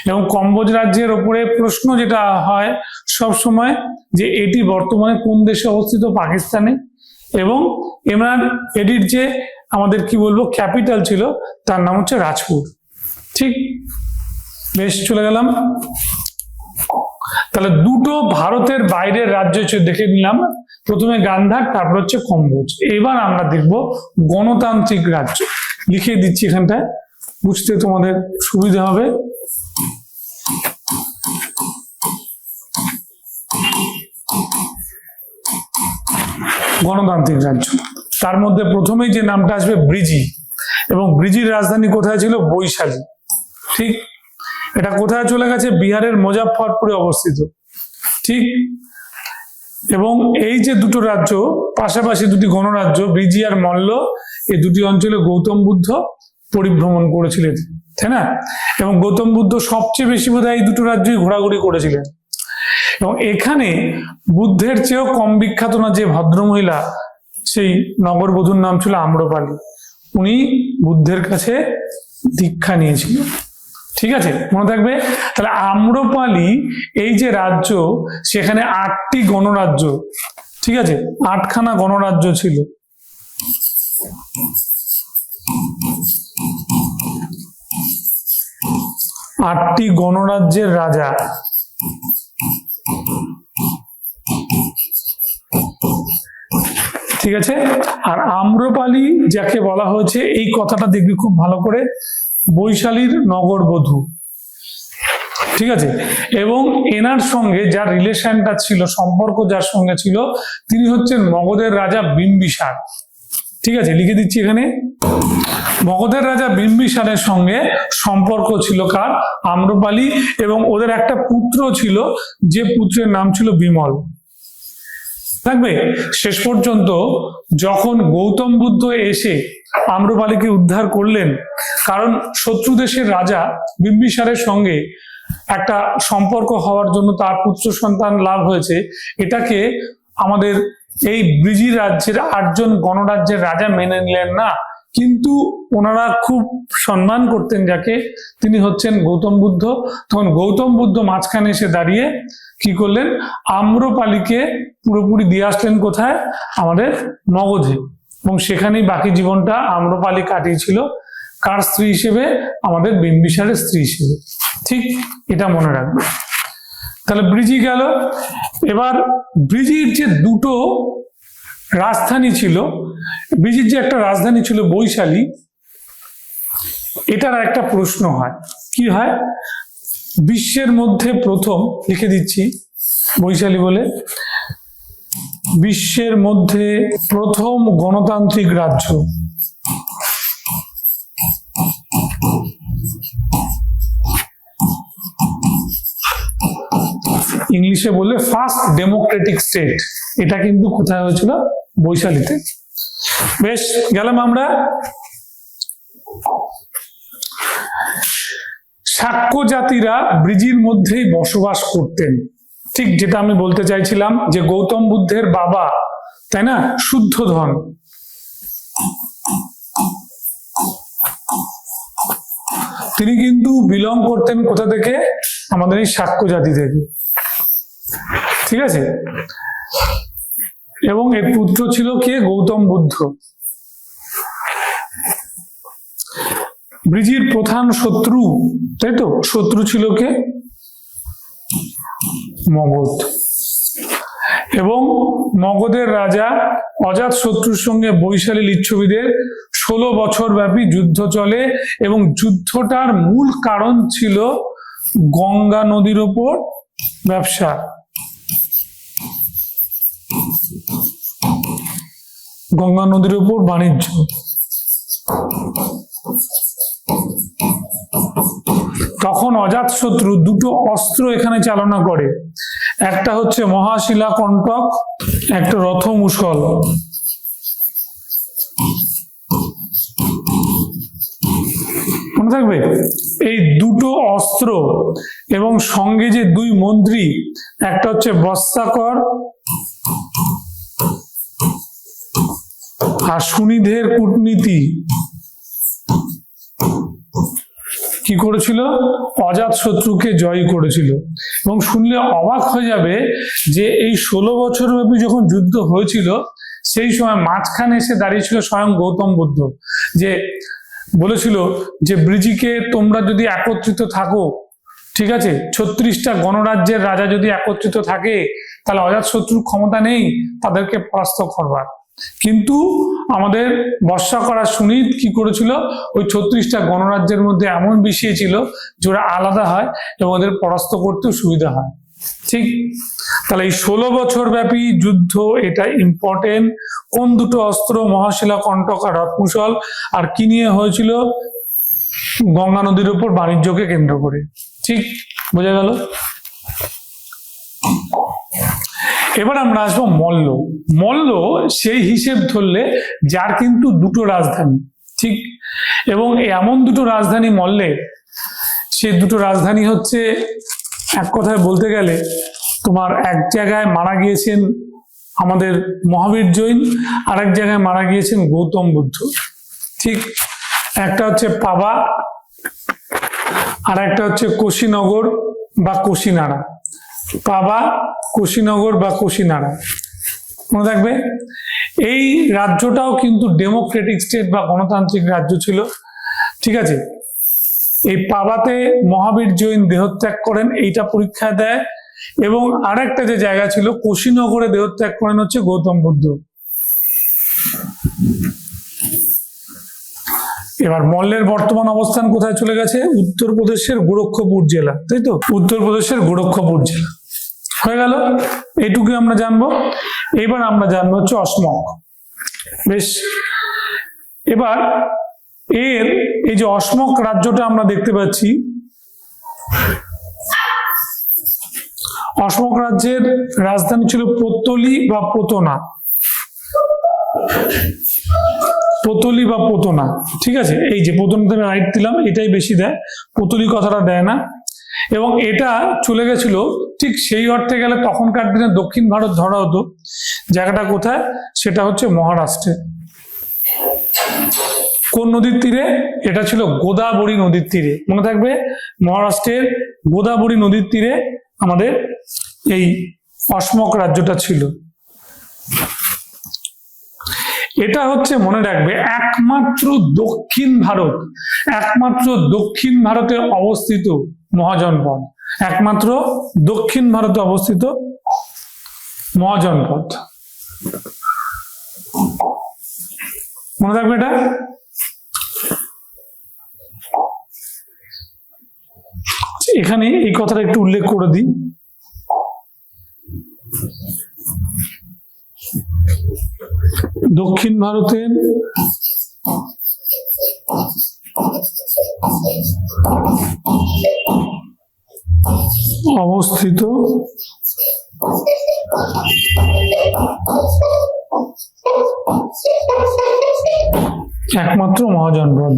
A: এবং কম্বোজ রাজ্যের ওপরে প্রশ্ন যেটা হয় সব সময়, যে এটি বর্তমানে কোন দেশে অবস্থিত? পাকিস্তানে। এবং এটির যে আমাদের কি বলবো ক্যাপিটাল ছিল, তার নাম হচ্ছে রাজপুর, ঠিক। বেশ, চলে গেলাম। তাহলে দুটো ভারতের বাইরের রাজ্য দেখে নিলাম, প্রথমে গান্ধার, তারপর হচ্ছে কম্বোজ। এবার আমরা দেখব গণতান্ত্রিক রাজ্য। লিখে দিচ্ছি এখানটায়, বুঝতে তোমাদের সুবিধা হবে। গণতান্ত্রিক রাজ্য, তার মধ্যে প্রথমেই যে নামটা আসবে ব্রিজি, এবং ব্রিজির রাজধানী কোথায় ছিল? বৈশালী, ঠিক। এটা কোথায় চলে গেছে? বিহারের মুজাফফরপুরে অবস্থিত, ঠিক। এবং এই যে দুটো রাজ্য পাশাপাশি, দুটি গণরাজ্য, ব্রিজি আর মল্ল, এই দুটি অঞ্চলে গৌতম বুদ্ধ পরিভ্রমণ করেছিলেন, তাই না? এবং গৌতম বুদ্ধ সবচেয়ে বেশি বোধহয় এই দুটো রাজ্যই ঘোরাঘুরি করেছিলেন। এবং এখানে বুদ্ধের চেয়েও কম বিখ্যাত না যে ভদ্রমহিলা, সেই নগরবধূর নাম ছিল আম্রপালি। উনি বুদ্ধের কাছে দীক্ষা নিয়েছিল। ঠিক আছে, মনে থাকবে। তাহলে আম্রপালি এই যে রাজ্য, সেখানে 8টি গণরাজ্য, ঠিক আছে, 8খানা গণরাজ্য ছিল। 8টি গণরাজ্যের রাজা। ঠিক আছে। আর আম্রপালি যাকে বলা হয়েছে, এই কথাটা দেখবি খুব ভালো করে, বৈশালীর নগরবধূ। ঠিক আছে। এবং এনার সঙ্গে যার রিলেশনটা ছিল, সম্পর্ক যার সঙ্গে ছিল, তিনি হচ্ছেন মগধের রাজা বিম্বিসার। ঠিক আছে, লিখে দিচ্ছি এখানে। মগধের রাজা বিম্বিসারের সঙ্গে সম্পর্ক ছিল কার? আম্রপালি। এবং ওদের একটা পুত্র ছিল, যে পুত্রের নাম ছিল বিমল। থাকবে। শেষ পর্যন্ত যখন গৌতম বুদ্ধ এসে আম্রপালিকে উদ্ধার করলেন, কারণ শত্রু দেশের রাজা বিম্বিসারের সঙ্গে একটা সম্পর্ক হওয়ার জন্য তার পুত্র সন্তান লাভ হয়েছে, এটাকে আমাদের এই ব্রিজি রাজ্যের 8জন গণরাজ্যের রাজা মেনে নিলেন না, কিন্তু ওনারা খুব সম্মান করতেন যাকে, তিনি হচ্ছেন গৌতম বুদ্ধ। তখন গৌতম বুদ্ধ মাঝখানে এসে দাঁড়িয়ে কি করলেন? আম্রপালিকে পুরোপুরি দিয়ে আসলেন কোথায়? আমাদের মগধে। এবং সেখানেই বাকি জীবনটা আম্রপালি কাটিয়েছিল। কার স্ত্রী হিসেবে? আমাদের বিম্বিসারের স্ত্রী হিসেবে। ঠিক, এটা মনে রাখবে। তাহলে ব্রিজি গেল। এবার ব্রিজির যে দুটো রাজধানী ছিল, ব্রিজির যে একটা রাজধানী ছিল বৈশালী, এটার একটা প্রশ্ন হয়। কি হয়? বিশ্বের মধ্যে প্রথম, লিখে দিচ্ছি বৈশালী বলে, বিশ্বের মধ্যে প্রথম গণতান্ত্রিক রাজ্য। ইংলিশে বললে ফার্স্ট ডেমোক্রেটিক স্টেট। এটা কিন্তু কোথায় হয়েছিল? বৈশালীতে। বেশ, গেলাম আমরা। শাক্য জাতিরা ব্রিজির মধ্যেই বসবাস করতেন। ঠিক যেটা আমি বলতে চাইছিলাম, যে গৌতম বুদ্ধের বাবা, তাই না, শুদ্ধোধন, তিনি কিন্তু বিলং করতেন কোথা থেকে? আমাদের এই শাক্য জাতি থেকে। ঠিক আছে। এবং এর পুত্র ছিল কে? গৌতম বুদ্ধ। ব্রিজির প্রধান শত্রু, তাই তো, শত্রু ছিল কে? মগধ। এবং মগধের রাজা অজাতশত্রুর সঙ্গে বৈশালী লিচ্ছবিদের 16 বছর ব্যাপী যুদ্ধ চলে। এবং যুদ্ধটার মূল কারণ ছিল গঙ্গা নদীর ওপর ব্যবসা। গঙ্গা নদীর উপর বাণিজ্য। তখন অজাতশত্রু দুটো অস্ত্র এখানে চালনা করে, একটা হচ্ছে মহাশিলা কণ্টক, একটা রথ মুষল। মনে থাকবে, এই দুটো অস্ত্র এবং সঙ্গে যে 2 মন্ত্রী, একটা হচ্ছে বস্তাকর আর সুনিধের কূটনীতি, কি করেছিল? অজাতশত্রুকে জয় করেছিল। এবং শুনলে অবাক হয়ে যাবে যে এই 16 বছর ব্যাপী যখন যুদ্ধ হয়েছিল, সেই সময় মাঝখানে এসে দাঁড়িয়েছিল স্বয়ং গৌতম বুদ্ধ, যে বলেছিল যে ব্রিজিকে তোমরা যদি একত্রিত থাকো, ঠিক আছে, 36টা গণরাজ্যের রাজা যদি একত্রিত থাকে, তাহলে অজাতশত্রুর ক্ষমতা নেই তাদেরকে পরাস্ত করবার। কিন্তু আমাদের বর্ষা করা সুনীত কি করেছিল? ওই 36টা গণরাজ্যের মধ্যে এমন মিশিয়েছিল যে ওরা আলাদা হয় এবং ওদের পরাস্ত করতেও সুবিধা হয়। ঠিক, তাহলে এই 16 বছর ব্যাপী যুদ্ধ, এটা ইম্পর্টেন্ট। কোন দুটো অস্ত্র? মহাশিলা কণ্টক আর রথমুষল। আর কি নিয়ে হয়েছিল? গঙ্গা নদীর উপর বাণিজ্যকে কেন্দ্র করে। ঠিক, বোঝা গেল? এবার আমরা আসবো মল্ল। মল্ল সেই হিসেব ধরলে যার কিন্তু দুটো রাজধানী। ঠিক, এবং এমন দুটো রাজধানী মল্লের, সে দুটো রাজধানী হচ্ছে, এক কথায় বলতে গেলে তোমার এক জায়গায় মারা গিয়েছেন আমাদের মহাবীর জৈন, আর এক জায়গায় মারা গিয়েছেন গৌতম বুদ্ধ। ঠিক, একটা হচ্ছে পাবা, আর একটা হচ্ছে কুশীনগর বা কুশিনাড়া। পাবা, কুশীনগর বা কুশিনাড়া, মনে থাকবে। এই রাজ্যটাও কিন্তু ডেমোক্রেটিক স্টেট বা গণতান্ত্রিক রাজ্য ছিল। ঠিক আছে, এই পাবাতে মহাবীর জৈন দেহত্যাগ করেন, এইটা পরীক্ষা দেয়। এবং আরেকটা যে জায়গা ছিল কুশীনগরে দেহত্যাগ করেন হচ্ছে গৌতম বুদ্ধ। এবার মল্লের বর্তমান অবস্থান কোথায় চলে গেছে? উত্তরপ্রদেশের গোরক্ষপুর জেলা, তাই তো? উত্তরপ্রদেশের গোরক্ষপুর জেলা হয়ে গেল, এইটুকু আমরা জানবো। এবার আমরা জানবো হচ্ছে অসমক। বেশ, এবার এই যে অসমক রাজ্যটা আমরা দেখতে পাচ্ছি, অসমক রাজ্যের রাজধানী ছিল পতলি বা পোতনা। পতলি বা পোতনা, ঠিক আছে। এই যে পোতনাতে আমি রাইট দিলাম, এটাই বেশি দেয়, পতলি কথাটা দেয় না। এবং এটা চলে গেছিল ঠিক সেই অর্থে গেলে তখনকার দিনে দক্ষিণ ভারত ধরা হতো। জায়গাটা কোথায়? সেটা হচ্ছে মহারাষ্ট্রে। কোন নদীর তীরে? এটা ছিল গোদাবরী নদীর তীরে, মনে থাকবে। মহারাষ্ট্রের গোদাবরী নদীর তীরে আমাদের এই অসমক রাজ্যটা ছিল। এটা হচ্ছে মনে রাখবে একমাত্র দক্ষিণ ভারতে অবস্থিত মহাজনপদ, একমাত্র দক্ষিণ ভারতে অবস্থিত মহাজনপদ, মনে রাখবে এটা। এখানে এই কথাটা একটু উল্লেখ করে দিই। দক্ষিণ ভারতের অবস্থিত একমাত্র মহাজনপদ।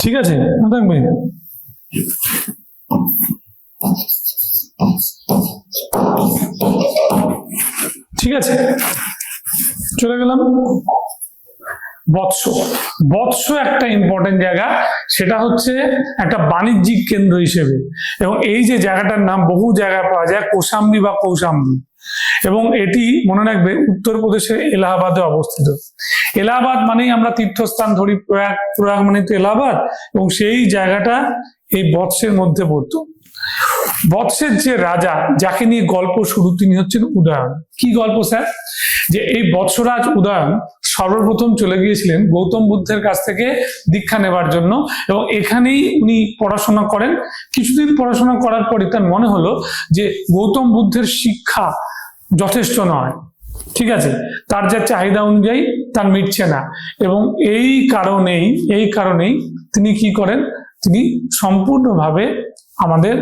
A: ঠিক আছে, থাকবে। ঠিক আছে, চলে গেলাম বৎস। বৎস একটা ইম্পর্টেন্ট জায়গা, সেটা হচ্ছে একটা বাণিজ্যিক কেন্দ্র হিসেবে। এবং এই যে জায়গাটার নাম বহু জায়গায় পাওয়া যায়, কোশাম্বী বা কৌশাম্বী। এবং এটি মনে রাখবে উত্তরপ্রদেশের এলাহাবাদে অবস্থিত। এলাহাবাদ মানেই আমরা তীর্থস্থান ধরি, প্রয়াগ মানে তো এলাহাবাদ, এবং সেই জায়গাটা এই বৎসের মধ্যে পড়তো। বৎসের যে রাজা, যাকে নিয়ে গল্প শুরু, তিনি হচ্ছেন উদয়ন। কি গল্প স্যার? যে এই বৎসরাজ উদয়ন সর্বপ্রথম চলে গিয়েছিলেন গৌতম বুদ্ধের কাছ থেকে দীক্ষা নেবার জন্য, এবং এখানেই উনি পড়াশোনা করেন। কিছুদিন পড়াশোনা করার পরে তার মনে হলো যে গৌতম বুদ্ধের শিক্ষা যথেষ্ট নয়, ঠিক আছে, তার যা চাহিদা অনুযায়ী তার মিটছে না। এবং এই কারণেই তিনি কি করেন? তিনি সম্পূর্ণভাবে আমাদের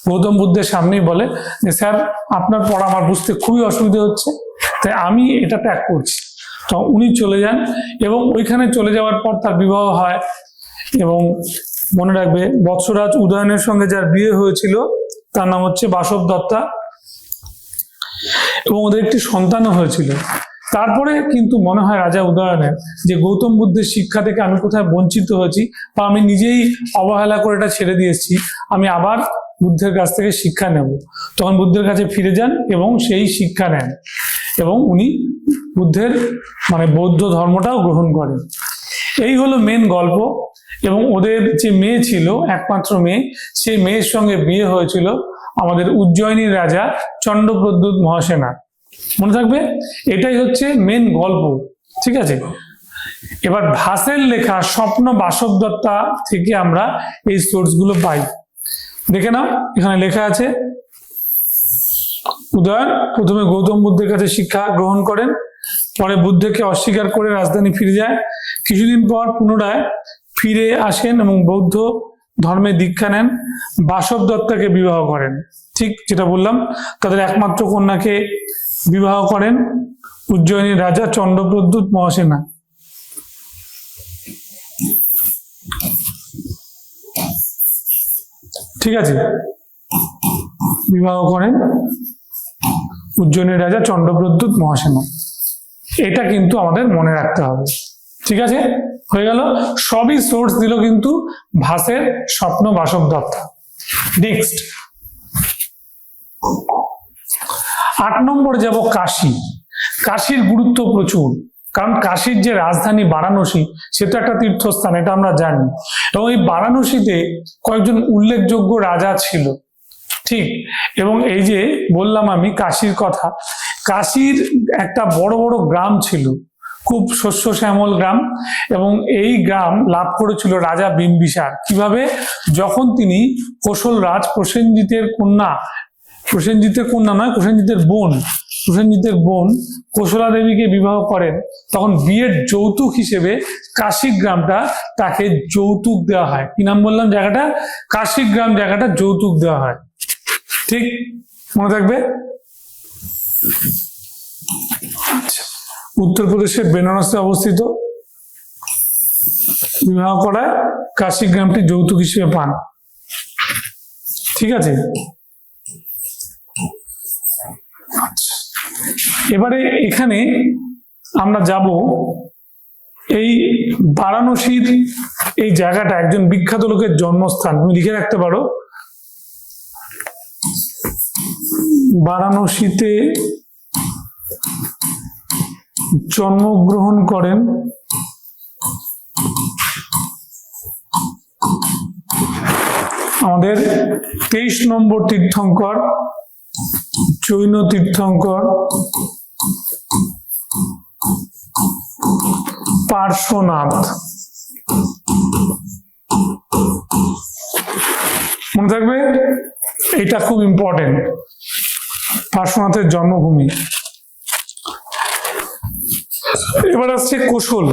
A: গৌতম বুদ্ধের সামনেই বলে যে স্যার, আপনার পড়া আমার বুঝতে খুবই অসুবিধা হচ্ছে, তাই আমি এটা ত্যাগ করছি। তো উনি চলে যান, এবং ওইখানে চলে যাওয়ার পর তার বিবাহ হয়। এবং মনে রাখবে বৎসরাজ উদয়নের সঙ্গে যার বিয়ে হয়েছিল তার নাম হচ্ছে বাসব দত্তা, এবং ওদের একটি সন্তানও হয়েছিল। তারপরে কিন্তু মনে হয় রাজা উদয়নের যে গৌতম বুদ্ধের শিক্ষা থেকে আমি কোথায় বঞ্চিত হয়েছি, বা আমি নিজেই অবহেলা করে এটা ছেড়ে দিয়েছি, আমি আবার বুদ্ধের কাছ থেকে শিক্ষা নেব। তখন বুদ্ধের কাছে ফিরে যান এবং সেই শিক্ষা নেন, এবং উনি বুদ্ধের মানে বৌদ্ধ ধর্মটাও গ্রহণ করেন। এই হলো মেন গল্প। এবং ওদের যে মেয়ে ছিল, একমাত্র মেয়ে, সেই মেয়ের সঙ্গে বিয়ে হয়েছিল আমাদের উজ্জয়িনীর রাজা চন্দ্রপ্রদ্যুৎ মহাসেনার, মনে থাকবে। এটাই হচ্ছে মেন গল্প, ঠিক আছে। এবার ভাসের লেখা স্বপ্ন বাসব দত্তা থেকে আমরা এই সোর্স গুলো পাই। দেখে নাও, এখানে লেখা আছে উদয়ন প্রথমে গৌতম বুদ্ধের কাছে শিক্ষা গ্রহণ করেন, পরে বুদ্ধকে অস্বীকার করে রাজধানী ফিরে যায়। কিছুদিন পর পুনরায় ফিরে আসেন এবং বৌদ্ধ ধর্মে দীক্ষা নেন। বাসব দত্তাকে বিবাহ করেন, ঠিক যেটা বললাম, তাদের একমাত্র কন্যাকে বিবাহ করেন উজ্জয়িনীর রাজা চন্দ্রপ্রদ্যুৎ মহাসেনা। ঠিক আছে। বিবাহ করেন উজ্জয়িনীর রাজা চন্দ্রপ্রদ্যুৎ মহাসেন। এটা কিন্তু আমাদের মনে রাখতে হবে। ঠিক আছে, হয়ে গেল। সবই সোর্স দিল কিন্তু ভাসের স্বপ্ন বাসব দত্ত। নেক্সট 8 নম্বর যাব কাশী। কাশীর গুরুত্ব প্রচুর, কারণ কাশীর যে রাজধানী বারাণসী সে তো একটা তীর্থস্থান, এটা আমরা জানি। এবং এই বারাণসীতে কয়েকজন উল্লেখযোগ্য রাজা ছিল, ঠিক। এবং এই যে বললাম আমি কাশীর কথা, কাশীর একটা বড় বড় গ্রাম ছিল, খুব শস্য শ্যামল গ্রাম। এবং এই গ্রাম লাভ করেছিল রাজা বিম্বিসার। কিভাবে? যখন তিনি কোশল রাজ প্রসেনজিতের কন্যা নয়, প্রসেনজিতের বোন কোশলা দেবীকে বিবাহ করেন, তখন বিয়ের যৌতুক হিসেবে কাশী গ্রামটা তাকে যৌতুক দেওয়া হয়। কি নাম বললাম জায়গাটা? কাশী গ্রাম জায়গাটা যৌতুক দেওয়া হয়। ঠিক, মনে থাকবে। উত্তরপ্রদেশের বেনারসে অবস্থিত, বিবাহ করায় কাশী গ্রামটি যৌতুক হিসেবে পান। ঠিক আছে, এবারে এখানে আমরা যাব এই বারাণসীর এই জায়গাটা একজন বিখ্যাত লোকের জন্মস্থান, তুমি লিখে রাখতে পারো। বারাণসীতে জন্মগ্রহণ করেন আমাদের 23 নম্বর তীর্থঙ্কর, জৈন তীর্থঙ্কর পার্শ্বনাথ। মনে থাকবে, এটা খুব ইম্পর্টেন্ট, পার্শ্বনাথের জন্মভূমি। এবার আসছে কোশল।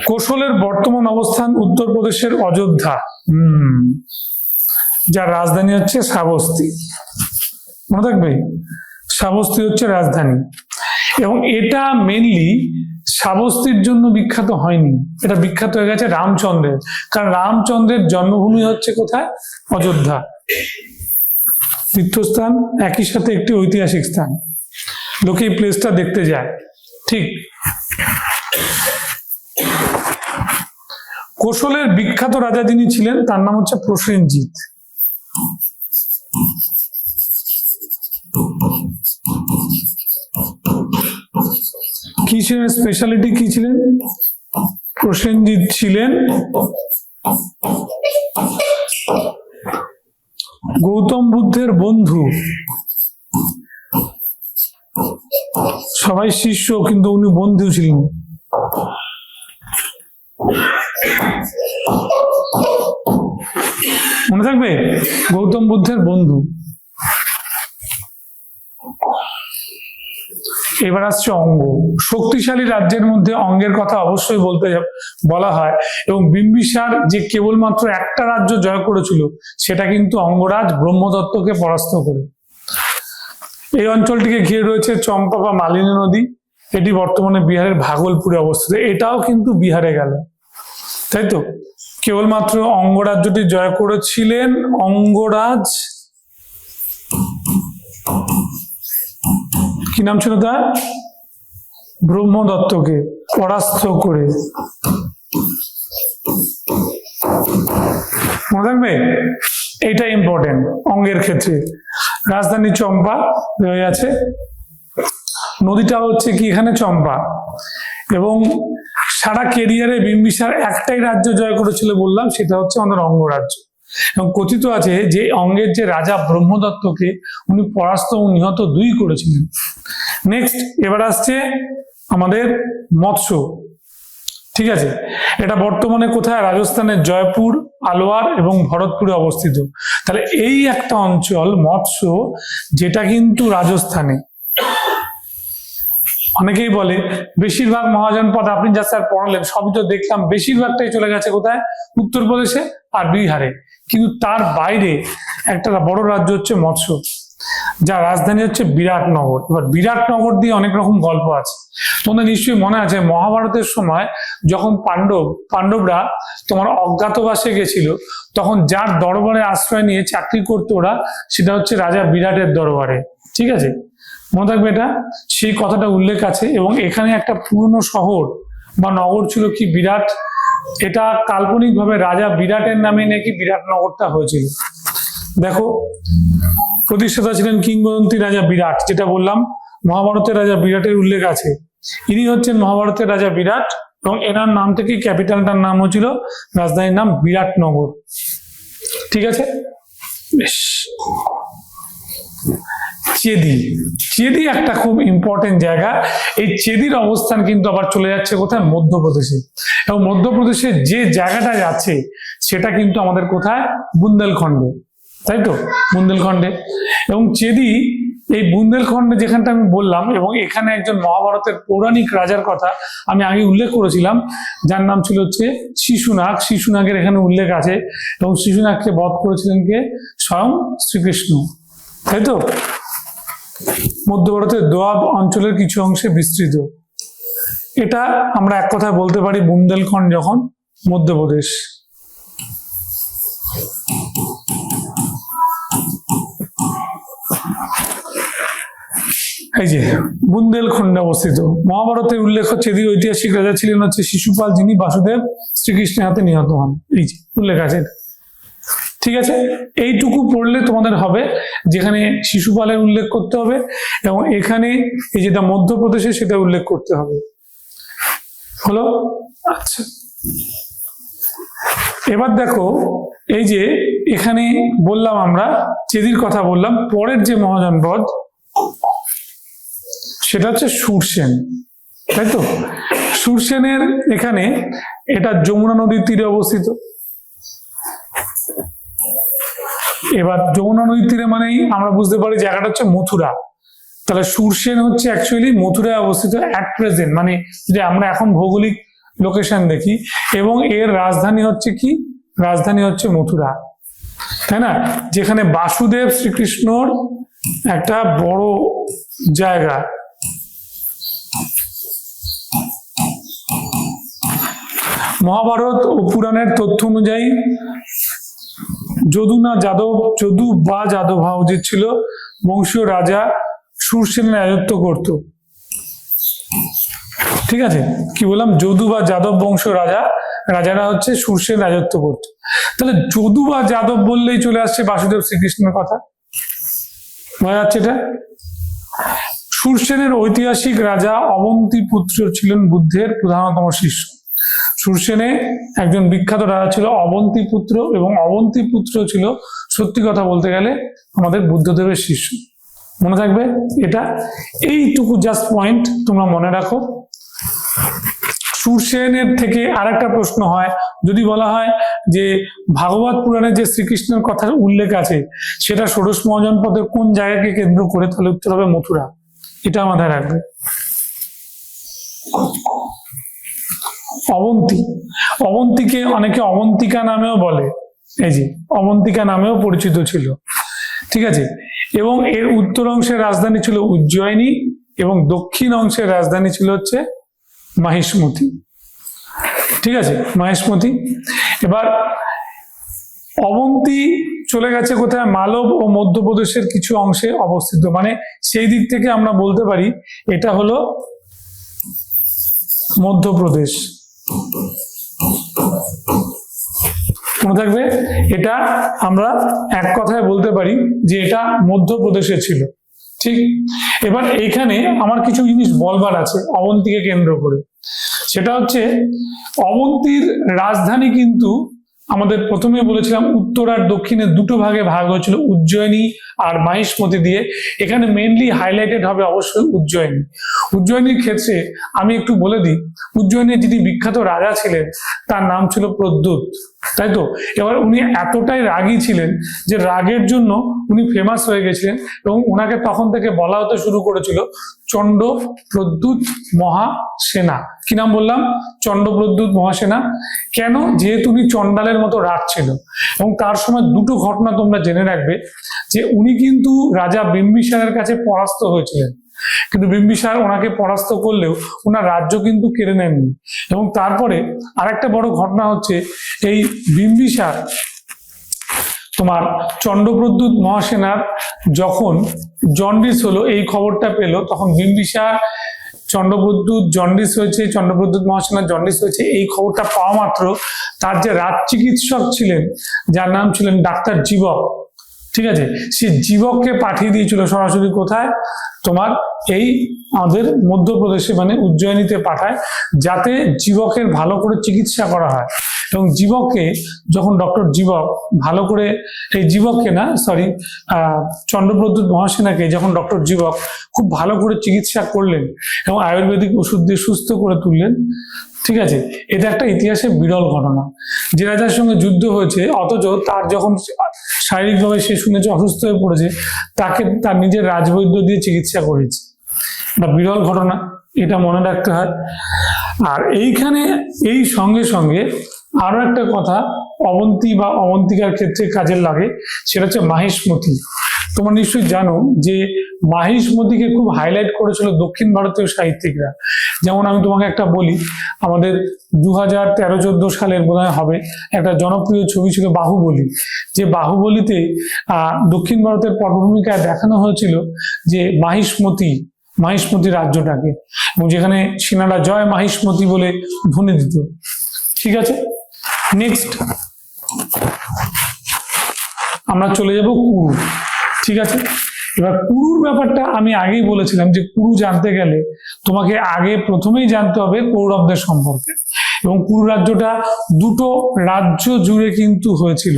A: কোশলের বর্তমান অবস্থান উত্তরপ্রদেশের অযোধ্যা, যার রাজধানী হচ্ছে শ্রাবস্তী। মনে থাকবে, শ্রাবস্তী হচ্ছে রাজধানী। এবং এটা মেনলি শ্রাবস্তীর জন্য বিখ্যাত হয়নি, এটা বিখ্যাত হয়ে গেছে রামচন্দ্রের, কারণ রামচন্দ্রের জন্মভূমি হচ্ছে কোথায়? অযোধ্যা। তীর্থস্থান, একই সাথে একটি ঐতিহাসিক স্থান, লোকে এই প্লেসটা দেখতে যায়। ঠিক, কোশলের বিখ্যাত রাজা যিনি ছিলেন তার নাম হচ্ছে প্রসেনজিৎ। কি ছিলেন স্পেশালিটি, কি ছিলেন? প্রসেনজিৎ ছিলেন গৌতম বুদ্ধের বন্ধু, সবাই শিষ্য কিন্তু উনি বন্ধু ছিলেন। মনে থাকবে, গৌতম বুদ্ধের বন্ধু। এবার আসছে অঙ্গ। শক্তিশালী রাজ্যের মধ্যে অঙ্গের কথা অবশ্যই বলা হয়। এবং বিম্বিসার যে কেবলমাত্র একটা রাজ্য জয় করেছিল সেটা কিন্তু অঙ্গরাজ ব্রহ্মদত্তকে পরাস্ত করে। এই অঞ্চলটিকে ঘিরে রয়েছে চম্পা বা মালিনী নদী, এটি বর্তমানে বিহারের ভাগলপুরে অবস্থিত। এটাও কিন্তু বিহারে গেল, তাই তো। কেবলমাত্র অঙ্গরাজ্যটি জয় করেছিলেন অঙ্গরাজ, কি নাম ছিল তার? ব্রহ্মদত্তকে পরাস্ত করে। মনে থাকবে, এইটা ইম্পর্টেন্ট অঙ্গের ক্ষেত্রে। রাজধানী চম্পা হয়ে আছে, নদীটা হচ্ছে কি এখানে? চম্পা। এবং সারা কেরিয়ারে বিম্বিসার একটাই রাজ্য জয় করেছিল বললাম, সেটা হচ্ছে আমাদের অঙ্গরাজ্য। এবং কথিত আছে যে অঙ্গের যে রাজা ব্রহ্মদত্তকে উনি পরাস্ত ও নিহত দুই করেছিলেন। নেক্সট এবার আসছে আমাদের মৎস্য। ঠিক আছে, এটা বর্তমানে কোথায়? রাজস্থানের জয়পুর, আলোয়ার এবং ভরতপুরে অবস্থিত। তাহলে এই একটা অঞ্চল মৎস্য, যেটা কিন্তু রাজস্থানে। অনেকেই বলে বেশিরভাগ মহাজনপদ আপনি যা স্যার পড়ালেন সবই তো দেখলাম, বেশিরভাগটাই চলে গেছে কোথায়? উত্তরপ্রদেশে আর বিহারে। কিন্তু তার বাইরে একটা বড় রাজ্য হচ্ছে মৎস্য। যার রাজধানী হচ্ছে বিরাটনগর। এবার বিরাটনগর দিয়ে অনেক রকম গল্প আছে। তোমাদের নিশ্চয়ই মনে আছে মহাভারতের সময় যখন পাণ্ডবরা তোমার অজ্ঞাতবাসে গেছিল, তখন যার দরবারে আশ্রয় নিয়ে চাকরি করতো ওরা, সেটা হচ্ছে রাজা বিরাটের দরবারে। ঠিক আছে, মনে থাকবে এটা, সেই কথাটা উল্লেখ আছে। এবং এখানে একটা পুরনো শহর বা নগর ছিল কি বিরাট, এটা কাল্পনিকভাবে রাজা বিরাটের নামে নাকি বিরাটনগরটা হয়েছিল। দেখো, প্রতিষ্ঠাতা ছিলেন কিংবদন্তি রাজা বিরাট, যেটা বললাম মহাভারতের রাজা বিরাটের উল্লেখ আছে। ইনি হচ্ছেন মহাভারতের রাজা বিরাট, এবং এনার নাম থেকে ক্যাপিটালটার নাম হচ্ছিল, রাজধানীর নাম বিরাটনগর। ঠিক আছে, বেশ। চেদি একটা খুব ইম্পর্টেন্ট জায়গা। এই চেদির অবস্থান কিন্তু আবার চলে যাচ্ছে কোথায়? মধ্যপ্রদেশে। এবং মধ্যপ্রদেশে যে জায়গাটা যাচ্ছে সেটা কিন্তু আমাদের কোথায়? বুন্দেলখণ্ডে, তাই তো, বুন্দেলখণ্ডে। এবং চেদি এই বুন্দেলখণ্ডে যেখানটা আমি বললাম, এবং এখানে একজন মহাভারতের পৌরাণিক রাজার কথা আমি আগে উল্লেখ করেছিলাম, যার নাম ছিল হচ্ছে শিশুনাগ। শিশুনাগের এখানে উল্লেখ আছে, এবং শিশুনাগকে বধ করেছিলেন কে? স্বয়ং শ্রীকৃষ্ণ, তাই তো। মধ্যভারতের দোয়াব অঞ্চলের কিছু অংশে বিস্তৃত। এটা আমরা এক কথায় বলতে পারি বুন্দেলখণ্ড যখন মধ্যপ্রদেশ। এই যে বুন্দেলখণ্ডে অবস্থিত। মহাভারতের উল্লেখ হচ্ছে চেদির ঐতিহাসিক রাজা ছিলেন হচ্ছে শিশুপাল, যিনি বাসুদেব শ্রীকৃষ্ণের হাতে নিহত হন। এই যে উল্লেখ আছে, ঠিক আছে। এইটুকু পড়লে তোমাদের হবে, যেখানে শিশুপালের উল্লেখ করতে হবে, এবং এখানে এই যেটা মধ্যপ্রদেশে সেটা উল্লেখ করতে হবে। হলো? আচ্ছা, এবার দেখো, এই যে এখানে বললাম আমরা চেদির কথা বললাম, পরের যে মহাজনপদ সেটা হচ্ছে সুরসেন, তাই তো। সুরসেনের এখানে, এটা যমুনা নদীর তীরে অবস্থিত। এবার যমুনা নদীর তীরে মানেই আমরা বুঝতে পারি জায়গাটা হচ্ছে মথুরা। তাহলে সুরসেন হচ্ছে অ্যাকচুয়ালি মথুরায় অবস্থিত অ্যাট প্রেজেন্ট, মানে যদি আমরা এখন ভৌগোলিক লোকেশন দেখি। এবং এর রাজধানী হচ্ছে কি? রাজধানী হচ্ছে মথুরা, তাই না, যেখানে বাসুদেব শ্রীকৃষ্ণর একটা বড় জায়গা। মহাভারত ও পুরাণের তথ্য অনুযায়ী যদু বা যাদব হওয়া উচিত ছিল, বংশীয় রাজা সুরসেনের রাজত্ব করত। ঠিক আছে, কি বললাম? যদু বা যাদব বংশীয় রাজারা হচ্ছে সুরসেন রাজত্ব করত। তাহলে যদু বা যাদব বললেই চলে আসছে বাসুদেব শ্রীকৃষ্ণের কথা, বোঝা যাচ্ছে এটা। সুরসেনের ঐতিহাসিক রাজা অবন্তী পুত্র ছিলেন বুদ্ধের প্রধানতম শিষ্য। সুরসেনে একজন বিখ্যাত রাজা ছিল অবন্তী পুত্র, এবং অবন্তী পুত্র ছিল সত্যি কথা বলতে গেলে আমাদের বুদ্ধদেবের শিষ্য। মনে থাকবে এটা, এইটুকু জাস্ট পয়েন্ট তোমরা মনে রাখো। সুরসেনের থেকে আরেকটা প্রশ্ন হয়, যদি বলা হয় যে ভাগবত পুরাণে যে শ্রীকৃষ্ণের কথার উল্লেখ আছে সেটা ষোড়শ মহাজনপদের কোন জায়গাকে কেন্দ্র করে, তাহলে উত্তর হবে মথুরা। এটা মাথায় রাখবে। অবন্তীকে অনেকে অবন্তিকা নামেও বলে, এই যে অবন্তিকা নামেও পরিচিত ছিল। ঠিক আছে, এবং এর উত্তর অংশের রাজধানী ছিল উজ্জয়িনী, এবং দক্ষিণ অংশের রাজধানী ছিল হচ্ছে মাহিষ্মতি। ঠিক আছে, মাহিষ্মতি। এবার অবন্তী চলে গেছে কোথায়? মালব ও মধ্যপ্রদেশের কিছু অংশে অবস্থিত, মানে সেই দিক থেকে আমরা বলতে পারি এটা হলো মধ্যপ্রদেশ। মনে থাকবে, এটা আমরা এক কথায় বলতে পারি যে এটা মধ্যপ্রদেশে ছিল। ঠিক, এবার এইখানে আমার কিছু জিনিস বলবার আছে অবন্তীকে কেন্দ্র করে। সেটা হচ্ছে অবন্তীর রাজধানী কিন্তু আমাদের প্রথমে বলেছিলাম উত্তর আর দক্ষিণে দুটো ভাগে ভাগ হয়েছিল, উজ্জয়িনী আর মাহিষ্মতি দিয়ে। এখানে মেইনলি হাইলাইটেড হবে অবশ্যই উজ্জয়িনী। উজ্জয়িনীর ক্ষেত্রে আমি একটু বলে দিই, উজ্জয়িনীর যিনি বিখ্যাত রাজা ছিলেন তার নাম ছিল প্রদ্যুৎ। তাই তো। এবার উনি এতটাই রাগী ছিলেন যে রাগের জন্য উনি ফেমাস হয়ে গেছিলেন, এবং ওনাকে তখন থেকে বলা হতে শুরু করেছিল চণ্ড প্রদ্যুৎ মহাসেনা। কি নাম বললাম? চণ্ড প্রদ্যুৎ মহাসেনা। কেন? যেহেতু উনি চণ্ডালের মতো রাগ ছিল। এবং তার সময় দুটো ঘটনা তোমরা জেনে রাখবে, যে উনি কিন্তু রাজা বিম্বিসারের কাছে পরাস্ত হয়েছিলেন, কিন্তু বিম্বিসার ওনাকে পরাস্ত করলেও ওনার রাজ্য কিন্তু কেড়ে নেননি। এবং তারপরে আরেকটা বড় ঘটনা হচ্ছে, এই বিম্বিসার তোমার চণ্ডপ্রদ্যুৎ মহাসেনার যখন জন্ডিস হলো, এই খবরটা পেল, তখন বিম্বিসার চণ্ডপ্রদ্যুৎ জন্ডিস হয়েছে, চণ্ডপ্রদ্যুৎ মহাসেনার জন্ডিস হয়েছে, এই খবরটা পাওয়া মাত্র তার যে রাজ চিকিৎসক ছিলেন, যার নাম ছিলেন ডাক্তার জীবক, ঠিক আছে, সে জীবককে পাঠিয়ে দিয়েছিল সরাসরি কোথায়? তোমার এই আমাদের মধ্যপ্রদেশে, মানে উজ্জয়িনীতে পাঠায়, যাতে জীবকের ভালো করে চিকিৎসা করা হয়। এবং জীবককে যখন ডক্টর জীবক ভালো করে, এই জীবককে না, সরি, চণ্ডপ্রদ্যুৎ মহাসেনাকে যখন ডক্টর জীবক খুব ভালো করে চিকিৎসা করলেন এবং আয়ুর্বেদিক ওষুধ দিয়ে সুস্থ করে তুললেন, ঠিক আছে, এটা একটা ইতিহাসে বিরল ঘটনা। যে রাজার সঙ্গে যুদ্ধ হয়েছে, অথচ তার যখন শারীরিকভাবে সে শুনেছে অসুস্থ হয়ে পড়েছে, তাকে তার নিজের রাজবৈদ্য দিয়ে চিকিৎসা করেছে। এটা বিরল ঘটনা, এটা মনে রাখতে হয়। আর এইখানে এই সঙ্গে সঙ্গে আরো একটা কথা অবন্তী বা অবন্তিকার ক্ষেত্রে কাজে লাগে, সেটা হচ্ছে মাহিষ্মতি। তোমরা নিশ্চয়ই জানো যে মাহিষ্মতিকে খুব হাইলাইট করেছিল দক্ষিণ ভারতীয় সাহিত্যিকরা। যেমন আমি তোমাকে একটা বলি, আমাদের 2013-14 সালের বোধহয় হবে, একটা জনপ্রিয় ছবি ছিল বাহুবলী। যে বাহুবলীতে দক্ষিণ ভারতের পটভূমিকায় দেখানো হয়েছিল যে মাহিষ্মতি রাজ্যটাকে, এবং যেখানে সেনারা জয় মাহিষ্মতি বলে ধ্বনি দিত। ঠিক আছে, নেক্সট আমরা চলে যাব কুরু। ঠিক আছে, এবার কুরুর ব্যাপারটা আমি আগেই বলেছিলাম যে কুরু জানতে গেলে তোমাকে আগে প্রথমেই জানতে হবে কৌরবদের সম্পর্কে। এবং কুরু রাজ্যটা দুটো রাজ্য জুড়ে কিন্তু হয়েছিল,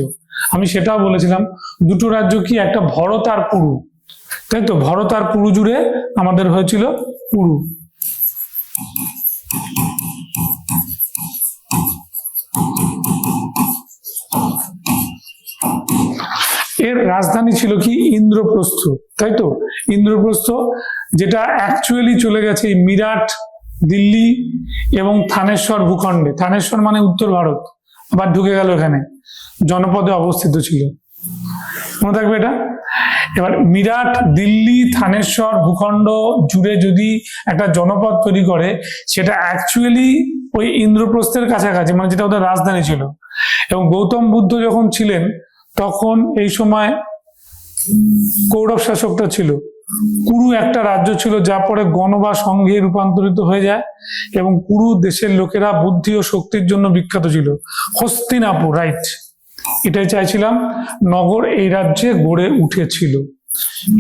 A: আমি সেটাও বলেছিলাম। দুটো রাজ্য কি? একটা ভরত আর পুরু, তাই তো। ভরত আর পুরু জুড়ে আমাদের হয়েছিল কুরু। এর রাজধানী ছিল কি? ইন্দ্রপ্রস্থ, তাই তো। ইন্দ্রপ্রস্থ, যেটা অ্যাকচুয়ালি চলে গেছে মিরাট, দিল্লি এবং থানেশ্বর ভূখণ্ডে। থানেশ্বর মানে উত্তর ভারত, আবার ঢুকে গেল এখানে, জনপদে অবস্থিত ছিল, মনে থাকবে এটা। এবার মিরাট, দিল্লি, থানেশ্বর ভূখণ্ড জুড়ে যদি একটা জনপদ তৈরি করে, সেটা অ্যাকচুয়ালি ওই ইন্দ্রপ্রস্থের কাছাকাছি, মানে যেটা ওদের রাজধানী ছিল। এবং গৌতম বুদ্ধ যখন ছিলেন তখন এই সময় কৌরব শাসকটা ছিল। কুরু একটা রাজ্য ছিল, যা পরে গণ বা সংঘে রূপান্তরিত হয়ে যায়। এবং কুরু দেশের লোকেরা বুদ্ধি ও শক্তির জন্য বিখ্যাত ছিল। হস্তিনাপুর, রাইট, এটাই চাইছিলাম, নগর এই রাজ্যে গড়ে উঠেছিল।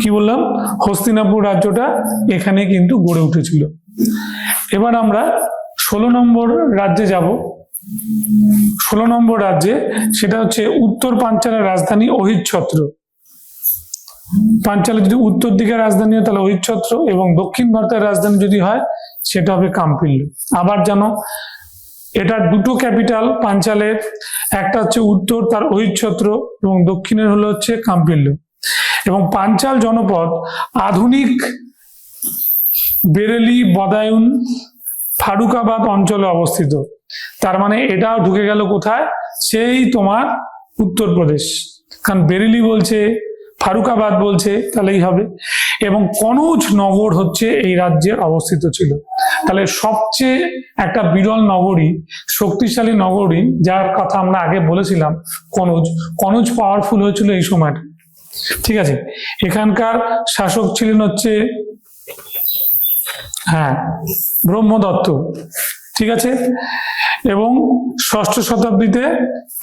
A: কি বললাম? হস্তিনাপুর রাজ্যটা এখানে কিন্তু গড়ে উঠেছিল। এবার আমরা 16 নম্বর রাজ্যে যাব। 16 নম্বর রাজ্যে, সেটা হচ্ছে উত্তর পাঞ্চালের রাজধানী অহিচ্ছত্র। পাঞ্চালের যদি উত্তর দিকের রাজধানী হয় তাহলে অহিচ্ছত্র, এবং দক্ষিণ ভারতের রাজধানী যদি হয় সেটা হবে কাম্পিল্য। আবার জানো, এটার দুটো ক্যাপিটাল পাঞ্চালের, একটা হচ্ছে উত্তর, তার অহিচ্ছত্র, এবং দক্ষিণের হলো হচ্ছে কাম্পিল্য। এবং পাঞ্চাল জনপদ আধুনিক বেরেলি, বদায়ুন, ফারুকাবাদ অঞ্চলে অবস্থিত। তার মানে এটাও ঢুকে গেল কোথায়? সেই তোমার উত্তরপ্রদেশ, কারণ বেরেলি বলছে, ফারুকাবাদ বলছে, তাহলেই হবে। এবং কনৌজ নগর হচ্ছে এই রাজ্যে অবস্থিত ছিল। তাহলে সবচেয়ে একটা বিরল নগরী, শক্তিশালী নগরী, যার কথা আমরা আগে বলেছিলাম, কনৌজ পাওয়ারফুল হয়েছিল এই সময়টা। ঠিক আছে, এখানকার শাসক ছিলেন হচ্ছে ব্রহ্মদত্ত। ঠিক আছে, এবং 6ষ্ঠ শতাব্দীতে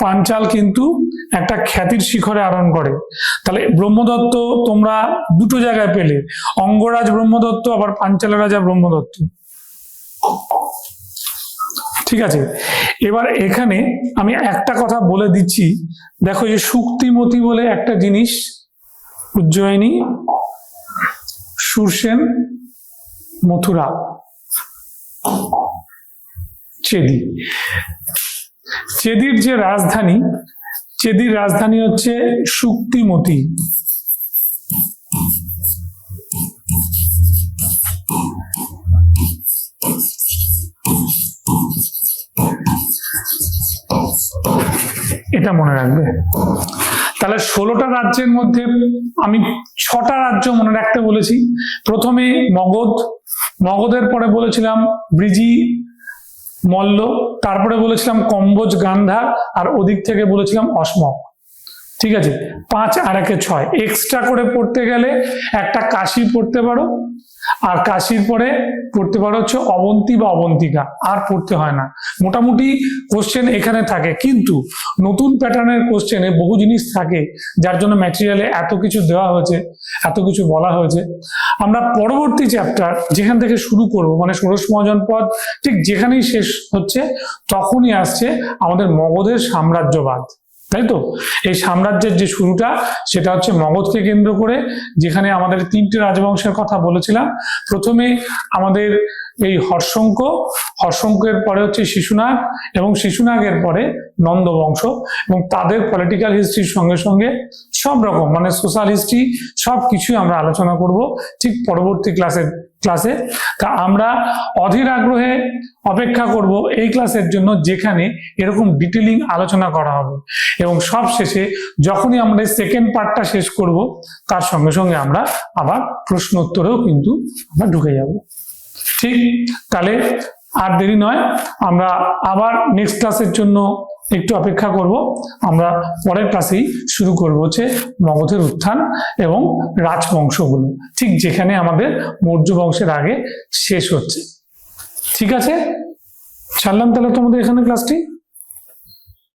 A: পাঞ্চাল কিন্তু একটা খ্যাতির শিখরে আরোহণ করে। তাহলে ব্রহ্মদত্ত তোমরা দুটো জায়গায় পেলে, অঙ্গরাজ ব্রহ্মদত্ত, আবার পাঞ্চালের রাজা ব্রহ্মদত্ত। ঠিক আছে, এবার এখানে আমি একটা কথা বলে দিচ্ছি, দেখো যে শুক্তিমতি বলে একটা জিনিস, উজ্জয়িনী, সুরসেন, মথুরা, চেদি, চেদির যে রাজধানী, চেদির রাজধানী হচ্ছে শুক্তিমতি। এটা মনে রাখবে। তাহলে 16টা রাজ্যের মধ্যে আমি 6টা রাজ্য মনে রাখতে বলেছি। প্রথমে মগধ, মগধের পরে বলেছিলাম ব্রিজি মল্ল, তারপরে বলেছিলাম কম্বোজ গান্ধার, আর ওদিক থেকে বলেছিলাম অসমক। ঠিক আছে, 5 আর 1 6। এক্সট্রা করে পড়তে গেলে একটা কাশী পড়তে পারো, আর কাশীর পরে পড়তে পারো হচ্ছে অবন্তী বা অবন্তিকা, আর পড়তে হয় না। মোটামুটি কোশ্চেন এখানে থাকে, কিন্তু নতুন প্যাটার্নের কোশ্চেনে বহু জিনিস থাকে, যার জন্য ম্যাটেরিয়ালে এত কিছু দেওয়া হয়েছে, এত কিছু বলা হয়েছে। আমরা পরবর্তী চ্যাপ্টার যেখান থেকে শুরু করব, মানে ষোড়শ মহাজন পদ ঠিক যেখানেই শেষ হচ্ছে, তখনই আসছে আমাদের মগধের সাম্রাজ্যবাদ, তাই তো? এই সাম্রাজ্যের যে শুরুটা সেটা হচ্ছে মগধকে কেন্দ্র করে, যেখানে আমাদের 3টে রাজবংশের কথা বলেছিলাম। প্রথমে আমাদের এই হর্ষঙ্ক, হর্ষঙ্কের পরে হচ্ছে শিশুনাগ, এবং শিশুনাগের পরে নন্দ বংশ, এবং তাদের পলিটিক্যাল হিস্ট্রির সঙ্গে সঙ্গে সব রকম মানে সোশ্যাল হিস্ট্রি সব কিছুই আমরা আলোচনা করব ঠিক পরবর্তী ক্লাসে। তা আমরা অধীর আগ্রহে অপেক্ষা করব এই ক্লাসের জন্য, যেখানে এরকম ডিটেলিং আলোচনা করা হবে, এবং সব শেষে যখনই আমরা সেকেন্ড পার্টটা শেষ করব, তার সঙ্গে সঙ্গে আমরা আবার প্রশ্ন উত্তরেও কিন্তু আমরা ঢুকে যাব। ঠিক, তাহলে আর দেরি নয়, আমরা আবার নেক্সট ক্লাসের জন্য একটু অপেক্ষা করব। আমরা পরের ক্লাসেই শুরু করব হচ্ছে মগধের উত্থান এবং রাজবংশগুলো, ঠিক যেখানে আমাদের মৌর্য বংশের আগে শেষ হচ্ছে। ঠিক আছে, ছাড়লাম তাহলে তোমাদের এখানে ক্লাসটি।